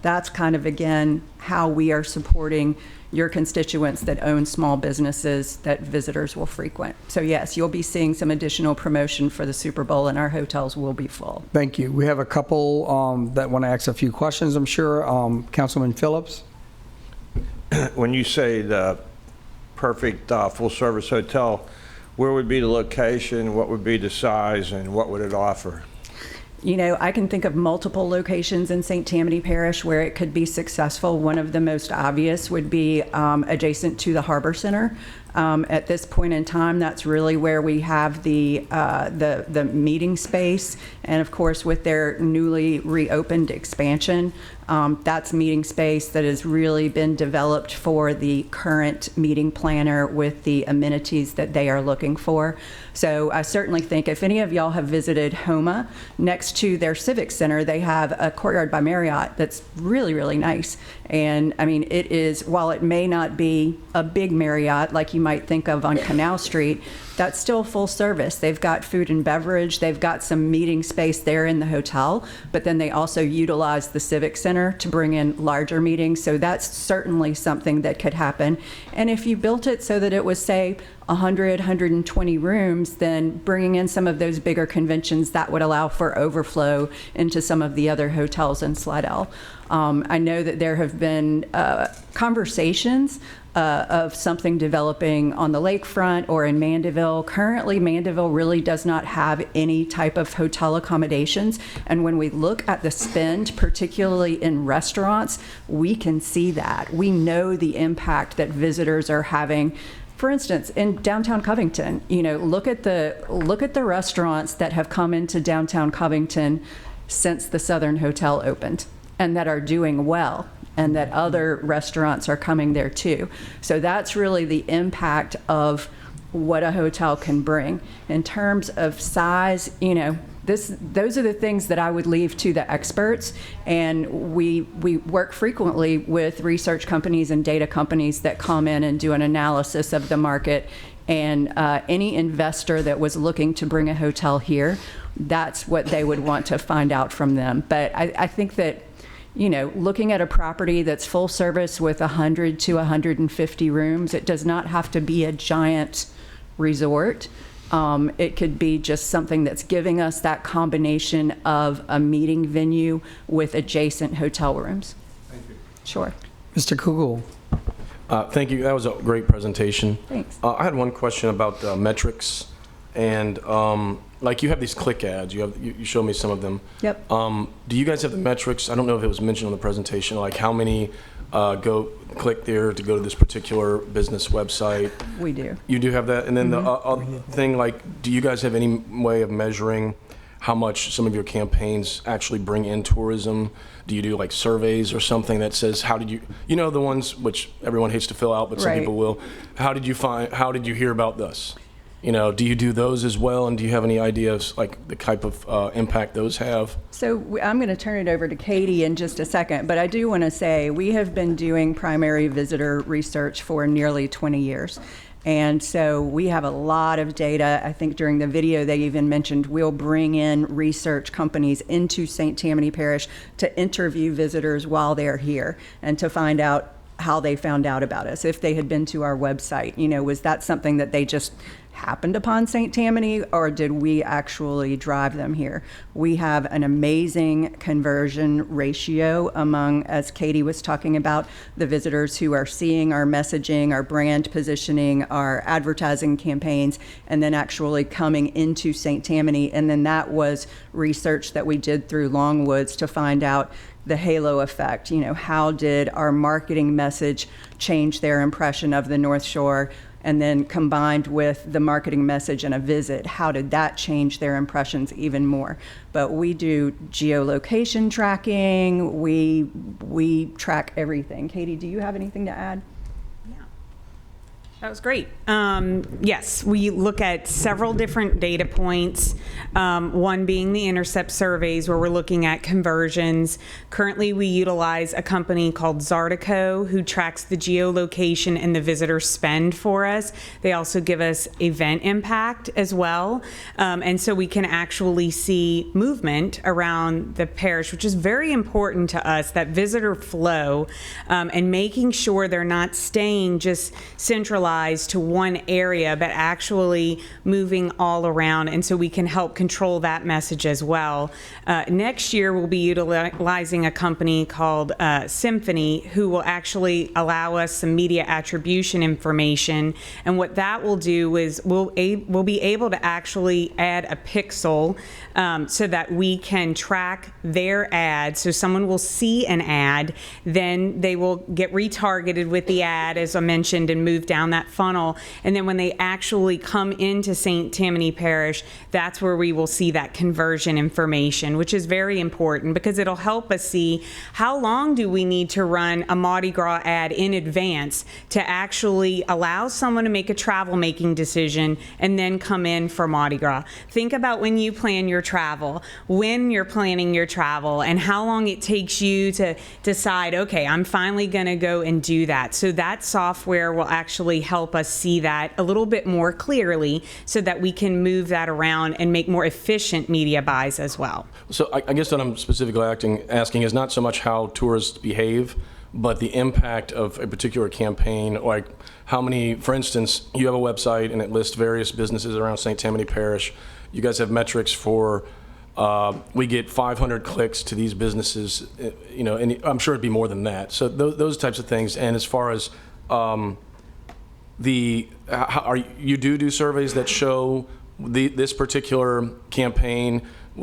that's kind of, again, how we are supporting your constituents that own small businesses that visitors will frequent. So yes, you'll be seeing some additional promotion for the Super Bowl, and our hotels will be full. Thank you. We have a couple that want to ask a few questions, I'm sure. Councilman Phillips? When you say the perfect full-service hotel, where would be the location, what would be the size, and what would it offer? I can think of multiple locations in St. Tammany Parish where it could be successful. One of the most obvious would be adjacent to the Harbor Center. At this point in time, that's really where we have the meeting space, and of course, with their newly reopened expansion, that's meeting space that has really been developed for the current meeting planner with the amenities that they are looking for. So I certainly think if any of y'all have visited Homa, next to their Civic Center, they have a Courtyard by Marriott that's really, really nice. And I mean, it is, while it may not be a big Marriott like you might think of on Canal Street, that's still full service. They've got food and beverage. They've got some meeting space there in the hotel, but then they also utilize the Civic Center to bring in larger meetings. So that's certainly something that could happen. And if you built it so that it was, say, 100, 120 rooms, then bringing in some of those bigger conventions, that would allow for overflow into some of the other hotels in Slidell. I know that there have been conversations of something developing on the lakefront or in Mandeville. Currently, Mandeville really does not have any type of hotel accommodations. And when we look at the spend, particularly in restaurants, we can see that. We know the impact that visitors are having. For instance, in downtown Covington, look at the restaurants that have come into downtown Covington since the Southern Hotel opened and that are doing well, and that other restaurants are coming there too. So that's really the impact of what a hotel can bring. In terms of size, those are the things that I would leave to the experts. And we work frequently with research companies and data companies that come in and do an analysis of the market. And any investor that was looking to bring a hotel here, that's what they would want to find out from them. But I think that, looking at a property that's full service with 100 to 150 rooms, it does not have to be a giant resort. It could be just something that's giving us that combination of a meeting venue with adjacent hotel rooms. Thank you. Sure. Mr. Kugel. Thank you. That was a great presentation. Thanks. I had one question about metrics, and like you have these click ads. You showed me some of them. Yep. Do you guys have the metrics? I don't know if it was mentioned on the presentation, like how many go click there to go to this particular business website? We do. You do have that? And then the other thing, like, do you guys have any way of measuring how much some of your campaigns actually bring in tourism? Do you do like surveys or something that says, how did you, the ones which everyone hates to fill out, but some Right. people will. How did you hear about this? Do you do those as well? And do you have any idea of like the type of impact those have? So I'm going to turn it over to Katie in just a second, but I do want to say we have been doing primary visitor research for nearly 20 years. And so we have a lot of data. I think during the video they even mentioned we'll bring in research companies into St. Tammany Parish to interview visitors while they're here and to find out how they found out about us, if they had been to our website. You know, was that something that they just happened upon St. Tammany, or did we actually drive them here? We have an amazing conversion ratio among, as Katie was talking about, the visitors who are seeing our messaging, our brand positioning, our advertising campaigns, and then actually coming into St. Tammany. And then that was research that we did through Longwoods to find out the halo effect. You know, how did our marketing message change their impression of the North Shore? And then combined with the marketing message and a visit, how did that change their impressions even more? But we do geolocation tracking, we track everything. Katie, do you have anything to add? That was great. Yes, we look at several different data points, one being the intercept surveys where we're looking at conversions. Currently, we utilize a company called Zartico who tracks the geolocation and the visitor spend for us. They also give us event impact as well. And so we can actually see movement around the parish, which is very important to us, that visitor flow, and making sure they're not staying just centralized to one area, but actually moving all around, and so we can help control that message as well. Next year, we'll be utilizing a company called Symphony, who will actually allow us some media attribution information, and what that will do is we'll be able to actually add a pixel so that we can track their ad. So someone will see an ad, then they will get retargeted with the ad, as I mentioned, and move down that funnel. And then when they actually come into St. Tammany Parish, that's where we will see that conversion information, which is very important because it'll help us see how long do we need to run a Mardi Gras ad in advance to actually allow someone to make a travel making decision and then come in for Mardi Gras. Think about when you plan your travel, when you're planning your travel, and how long it takes you to decide, okay, I'm finally going to go and do that. So that software will actually help us see that a little bit more clearly so that we can move that around and make more efficient media buys as well. So I guess what I'm specifically asking is not so much how tourists behave, but the impact of a particular campaign, like how many, for instance, you have a website and it lists various businesses around St. Tammany Parish. You guys have metrics for, we get 500 clicks to these businesses, you know, and I'm sure it'd be more than that. So those types of things. And as far as you do surveys that show this particular campaign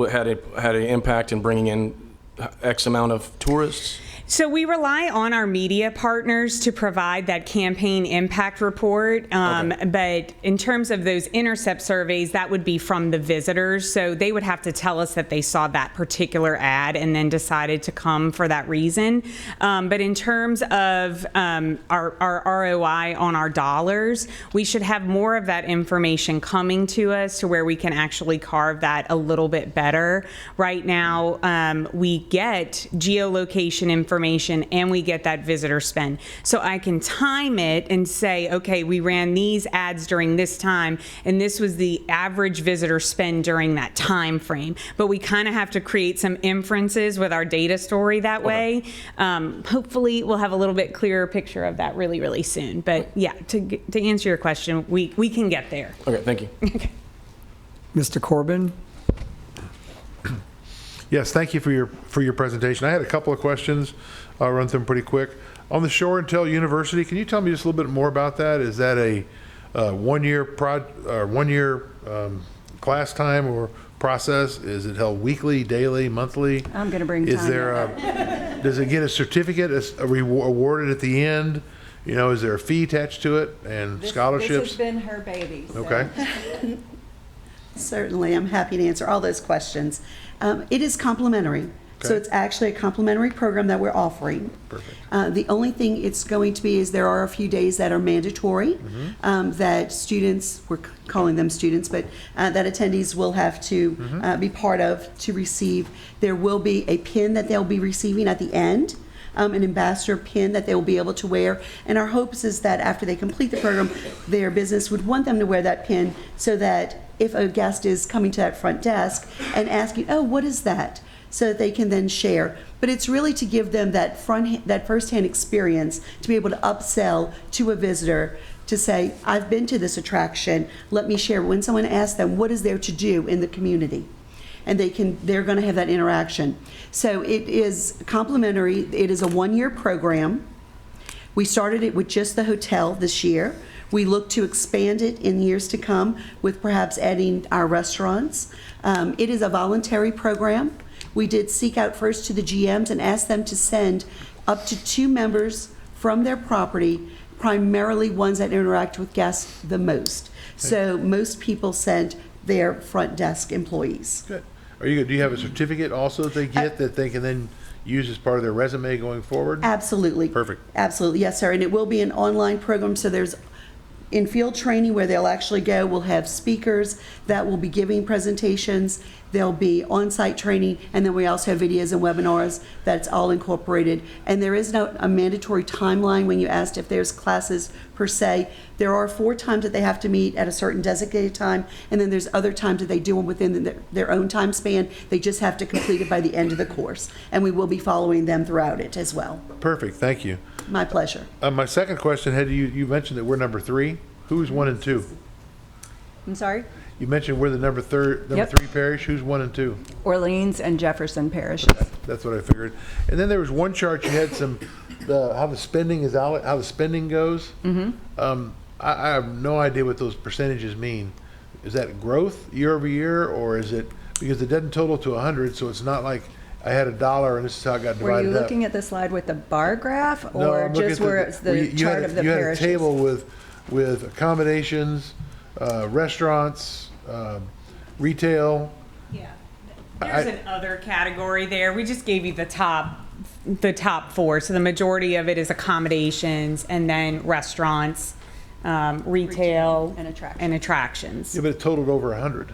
had an impact in bringing in X amount of tourists? So we rely on our media partners to provide that campaign impact report. But in terms of those intercept surveys, that would be from the visitors. So they would have to tell us that they saw that particular ad and then decided to come for that reason. But in terms of our ROI on our dollars, we should have more of that information coming to us to where we can actually carve that a little bit better. Right now, we get geolocation information and we get that visitor spend. So I can time it and say, okay, we ran these ads during this time and this was the average visitor spend during that time frame. But we kind of have to create some inferences with our data story that way. Hopefully we'll have a little bit clearer picture of that really, really soon. But yeah, to answer your question, we can get there. Okay, thank you. Okay. Mr. Corbin? Yes, thank you for your presentation. I had a couple of questions. I'll run through them pretty quick. On the Shore and Tell University, can you tell me just a little bit more about that? Is that a one-year class time or process? Is it held weekly, daily, monthly? I'm going to bring time. Is there does it get a certificate awarded at the end? You know, is there a fee attached to it and scholarships? This has been her baby. So. Okay. Certainly, I'm happy to answer all those questions. It is complimentary. So it's actually a complimentary program that we're offering. Perfect. The only thing it's going to be is there are a few days that are mandatory that students, we're calling them students, but that attendees will have to be part of to receive. There will be a pin that they'll be receiving at the end an ambassador pin that they will be able to wear. And our hopes is that after they complete the program, their business would want them to wear that pin so that if a guest is coming to that front desk and asking, oh, what is that? So that they can then share. But it's really to give them that first-hand experience to be able to upsell to a visitor to say, I've been to this attraction, let me share. When someone asks them, what is there to do in the community? And they're going to have that interaction. So it is complimentary. It is a one-year program. We started it with just the hotel this year. We look to expand it in years to come with perhaps adding our restaurants. It is a voluntary program. We did seek out first to the GMs and ask them to send up to 2 members from their property, primarily ones that interact with guests the most. So most people sent their front desk employees. Good. Do you have a certificate also that they get that they can then use as part of their resume going forward? Absolutely. Perfect. Absolutely, yes, sir. And it will be an online program, so there's in-field training where they'll actually go. We'll have speakers that will be giving presentations. There'll be on-site training, and then we also have videos and webinars that's all incorporated. And there is no a mandatory timeline when you asked if there's classes per se. There are 4 times that they have to meet at a certain designated time, and then there's other times that they do them within their own time span. They just have to complete it by the end of the course, and we will be following them throughout it as well. Perfect, thank you. My pleasure. My second question had you mentioned that we're number 3. Who's 1 and 2? I'm sorry? You mentioned we're the number 3 parish. Who's 1 and 2? Orleans and Jefferson parishes. That's what I figured. And then there was one chart you had how the spending goes. Mm-hmm. I have no idea what those percentages mean. Is that growth year over year, or is it because it doesn't total to 100? So it's not like I had $1 and this is how it got divided up. Were you looking at the slide with the bar graph, No, or I'm looking just at where it's the chart of the you parishes? had a table with accommodations, restaurants, retail. Yeah. There's an other category there. We just gave you the top 4. So the majority of it is accommodations, and then restaurants, retail, and attractions. Yeah, but it totaled over 100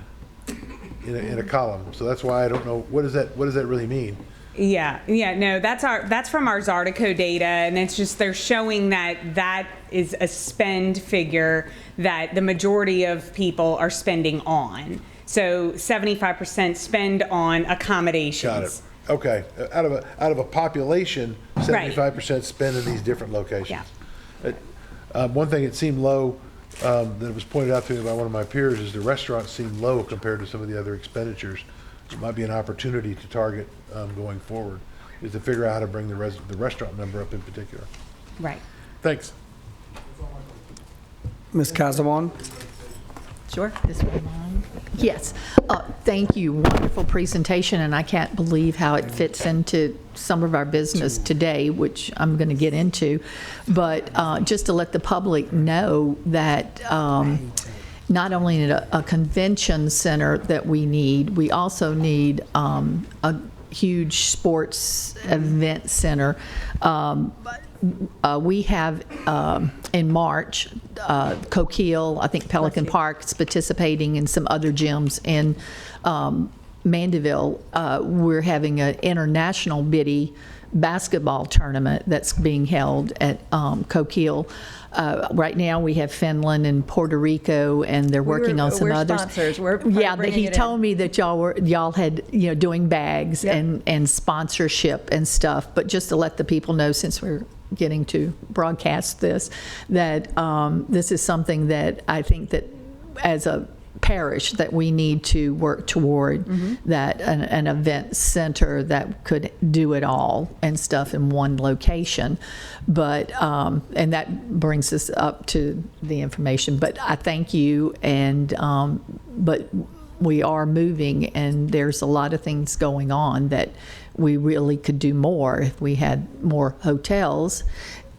in a column. So that's why I don't know, what does that really mean? Yeah, no, that's from our Zartico data, and it's just they're showing that is a spend figure that the majority of people are spending on. So 75% spend on accommodations. Got it. Okay, out of a population, 75% spend in these different locations. Yeah. One thing that seemed low, that was pointed out to me by one of my peers, is the restaurants seem low compared to some of the other expenditures. It might be an opportunity to target going forward, is to figure out how to bring the restaurant number up in particular. Right. Thanks. Ms. Casawan? Sure. This one mine? Yes. Thank you. Wonderful presentation, and I can't believe how it fits into some of our business today, which I'm going to get into. But just to let the public know that not only a convention center that we need, we also need a huge sports event center. We have in March, Coquille, I think Pelican Park is participating, and some other gyms in Mandeville. We're having an international biddy basketball tournament that's being held at Coquille. Right now we have Finland and Puerto Rico, and they're working on some others. Sponsors. He told me that y'all had doing bags and sponsorship and stuff. But just to let the people know, since we're getting to broadcast this, that this is something that I think that as a parish that we need to work toward, that an event center that could do it all and stuff in one location. But and that brings us up to the information. But I thank you, and but we are moving, and there's a lot of things going on that we really could do more if we had more hotels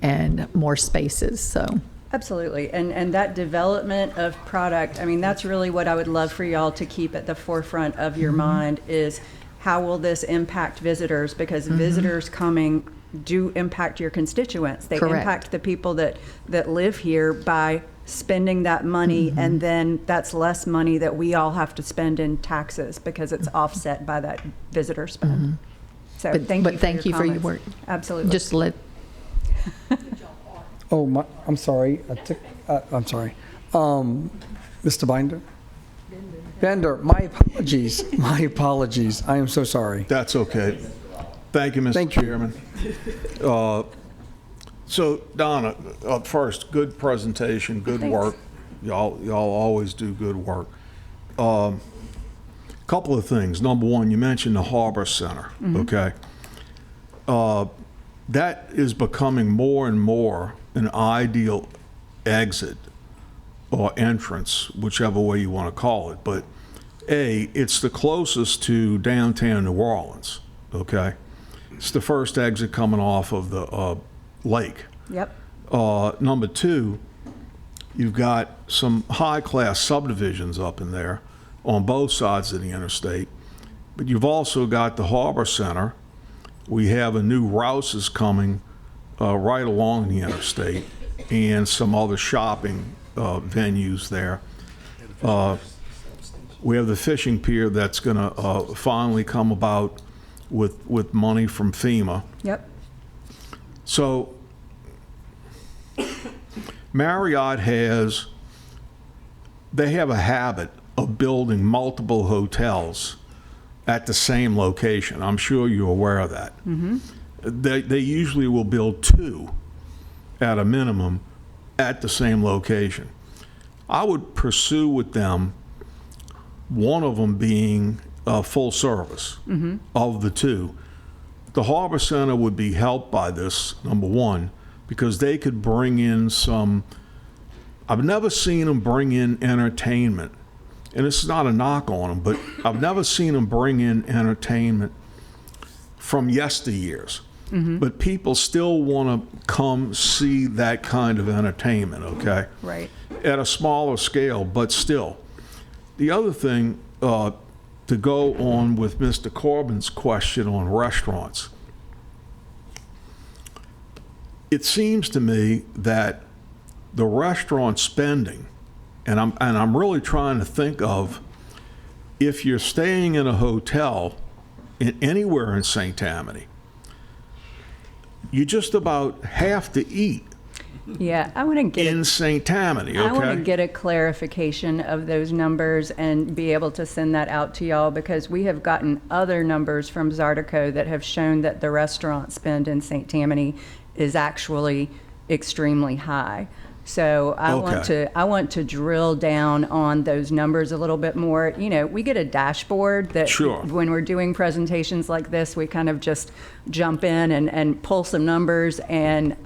and more spaces. So. Absolutely. And that development of product, I mean, that's really what I would love for y'all to keep at the forefront of your mind, is how will this impact visitors? Because visitors coming do impact your constituents. They impact the people that live here by spending that money, and then that's less money that we all have to spend in taxes because it's offset by that visitor spend. So But thank you for your work. Absolutely. Just let, Oh, I'm sorry. I'm sorry. Mr. Binder? Bender, my apologies. My apologies. I am so sorry. That's okay. Thank you, Mr. Chairman. So, Donna, first, good presentation, good work. Y'all always do good work. Couple of things. Number one, you mentioned the Harbor Center, okay? That is becoming more and more an ideal exit or entrance, whichever way you want to call it. But it's the closest to downtown New Orleans, okay? It's the first exit coming off of the lake. Yep. Number two, you've got some high-class subdivisions up in there on both sides of the interstate, but you've also got the Harbor Center. We have a new Rouse's coming right along the interstate, and some other shopping venues there. We have the fishing pier that's going to finally come about with money from FEMA. Yep. So Marriott they have a habit of building multiple hotels at the same location. I'm sure you're aware of that. They usually will build 2 at a minimum at the same location. I would pursue with them one of them being full service of the 2. The Harbor Center would be helped by this, number one, because they could bring in I've never seen them bring in entertainment, and this is not a knock on them, but I've never seen them bring in entertainment from yesteryears. But people still want to come see that kind of entertainment, okay? Right. At a smaller scale, but still. The other thing, to go on with Mr. Corbin's question on restaurants, it seems to me that the restaurant spending, and I'm really trying to think of, if you're staying in a hotel anywhere in St. Tammany, you just about have to eat. Yeah, I want to get in St. Tammany. Okay? I want to get a clarification of those numbers and be able to send that out to y'all, because we have gotten other numbers from Zydeco that have shown that the restaurant spend in St. Tammany is actually extremely high. So I want to drill down on those numbers a little bit more. You know, we get a dashboard that when we're doing presentations like this, we kind of just jump in and pull some numbers. And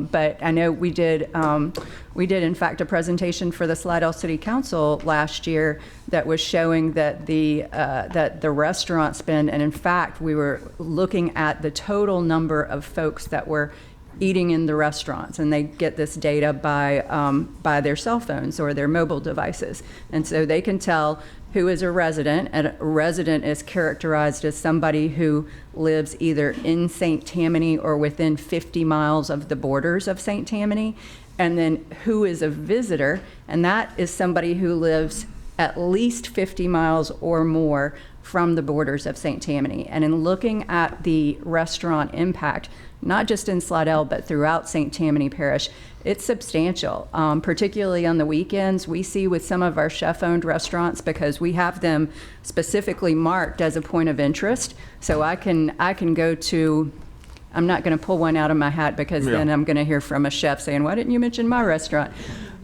but I know we did in fact a presentation for the Slidell City Council last year that was showing that the restaurant spend, and in fact we were looking at the total number of folks that were eating in the restaurants, and they get this data by their cell phones or their mobile devices, and so they can tell who is a resident. And a resident is characterized as somebody who lives either in St. Tammany or within 50 miles of the borders of St. Tammany, and then who is a visitor, and that is somebody who lives at least 50 miles or more from the borders of St. Tammany. And in looking at the restaurant impact, not just in Slidell, but throughout St. Tammany Parish, it's substantial, particularly on the weekends. We see with some of our chef-owned restaurants, because we have them specifically marked as a point of interest. So I can go to, I'm not going to pull one out of my hat, because then I'm going to hear from a chef saying, why didn't you mention my restaurant?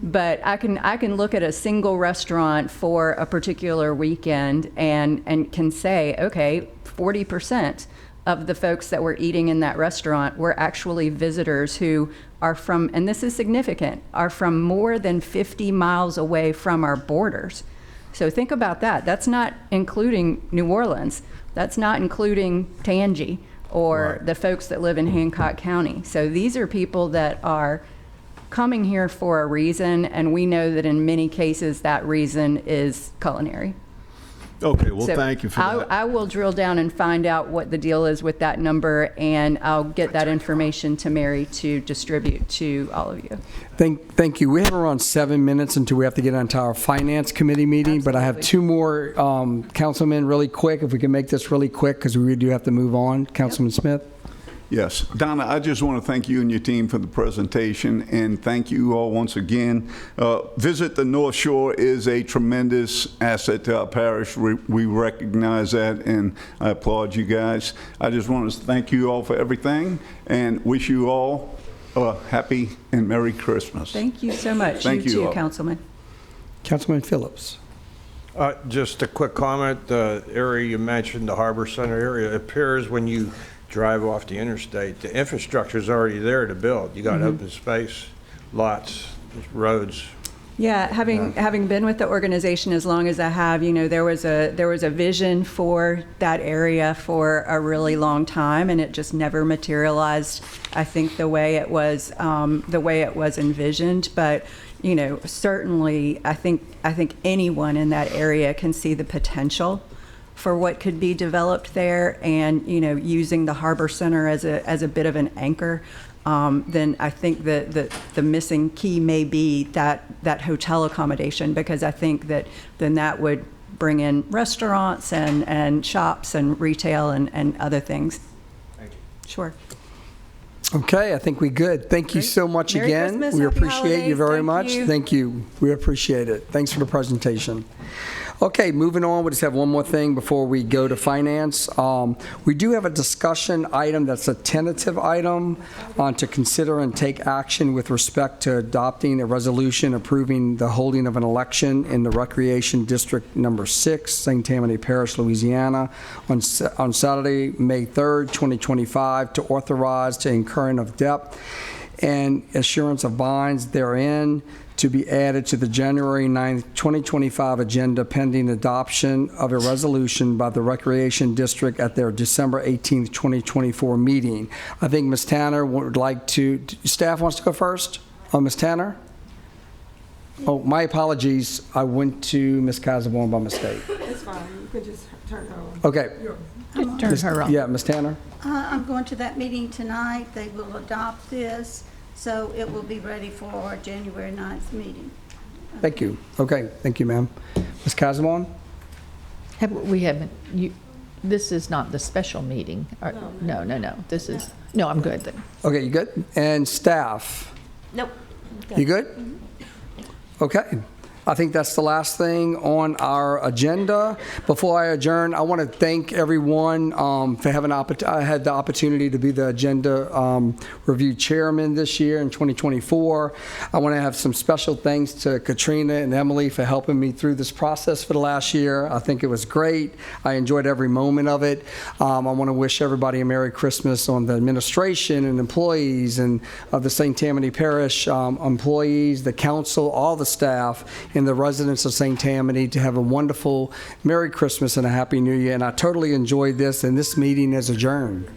But I can look at a single restaurant for a particular weekend and can say, okay, 40% of the folks that were eating in that restaurant were actually visitors who are from, and this is significant, are from more than 50 miles away from our borders. So think about that. That's not including New Orleans. That's not including Tangi or the folks that live in Hancock County. So these are people that are coming here for a reason, and we know that in many cases that reason is culinary. Okay, well, So thank you for that. I will drill down and find out what the deal is with that number, and I'll get that information to Mary to distribute to all of you. Thank you. We have around 7 minutes until we have to get onto our Finance Committee meeting, but I have two more councilmen really quick, if we can make this really quick, because we do have to move on. Councilman Smith? Yes. Donna, I just want to thank you and your team for the presentation, and thank you all once again. Visit the North Shore is a tremendous asset to our parish. We recognize that, and I applaud you guys. I just want to thank you all for everything and wish you all a happy and Merry Christmas. Thank you so much. Thank you too, all. Councilman. Councilman Phillips? Just a quick comment. The area you mentioned, the Harbor Center area, appears when you drive off the interstate, the infrastructure is already there to build. You got open space, lots, roads. Yeah, having been with the organization as long as I have, there was a vision for that area for a really long time, and it just never materialized. I think the way it was envisioned, but certainly I think anyone in that area can see the potential for what could be developed there, and using the Harbor Center as a bit of an anchor. Then I think that the missing key may be that hotel accommodation, because I think that then that would bring in restaurants and shops and retail and other things. Thank you. Sure. Okay, I think we're good. Thank you so much Merry again. Christmas, We happy appreciate you holidays. very Thank much. you. Thank you. We appreciate it. Thanks for the presentation. Okay, moving on, we just have one more thing before we go to finance. We do have a discussion item that's a tentative item to consider and take action with respect to adopting a resolution approving the holding of an election in the Recreation District Number 6, St. Tammany Parish, Louisiana, on Saturday, May 3rd, 2025, to authorize to incurring of debt and assurance of bonds therein, to be added to the January 9th, 2025 agenda pending adoption of a resolution by the Recreation District at their December 18th, 2024 meeting. I think Ms. Tanner would like to, staff wants to go first? Ms. Tanner? Oh, my apologies. I went to Ms. Casabon by mistake. It's fine, you can just turn her on. Okay. Turn her on. Yeah, Ms. Tanner? I'm going to that meeting tonight. They will adopt this, so it will be ready for our January 9th meeting. Thank you. Okay, thank you, ma'am. Ms. Casabon? We haven't, this is not the special meeting. No. This is, no, I'm good then. Okay, you good? And staff? Nope. You good? Okay. I think that's the last thing on our agenda. Before I adjourn, I want to thank everyone for having I had the opportunity to be the agenda review chairman this year in 2024. I want to have some special thanks to Katrina and Emily for helping me through this process for the last year. I think it was great. I enjoyed every moment of it. I want to wish everybody a Merry Christmas on the administration and employees and of the St. Tammany Parish employees, the council, all the staff, and the residents of St. Tammany to have a wonderful Merry Christmas and a Happy New Year. And I totally enjoyed this, and this meeting is adjourned.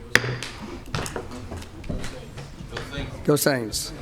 Go Saints.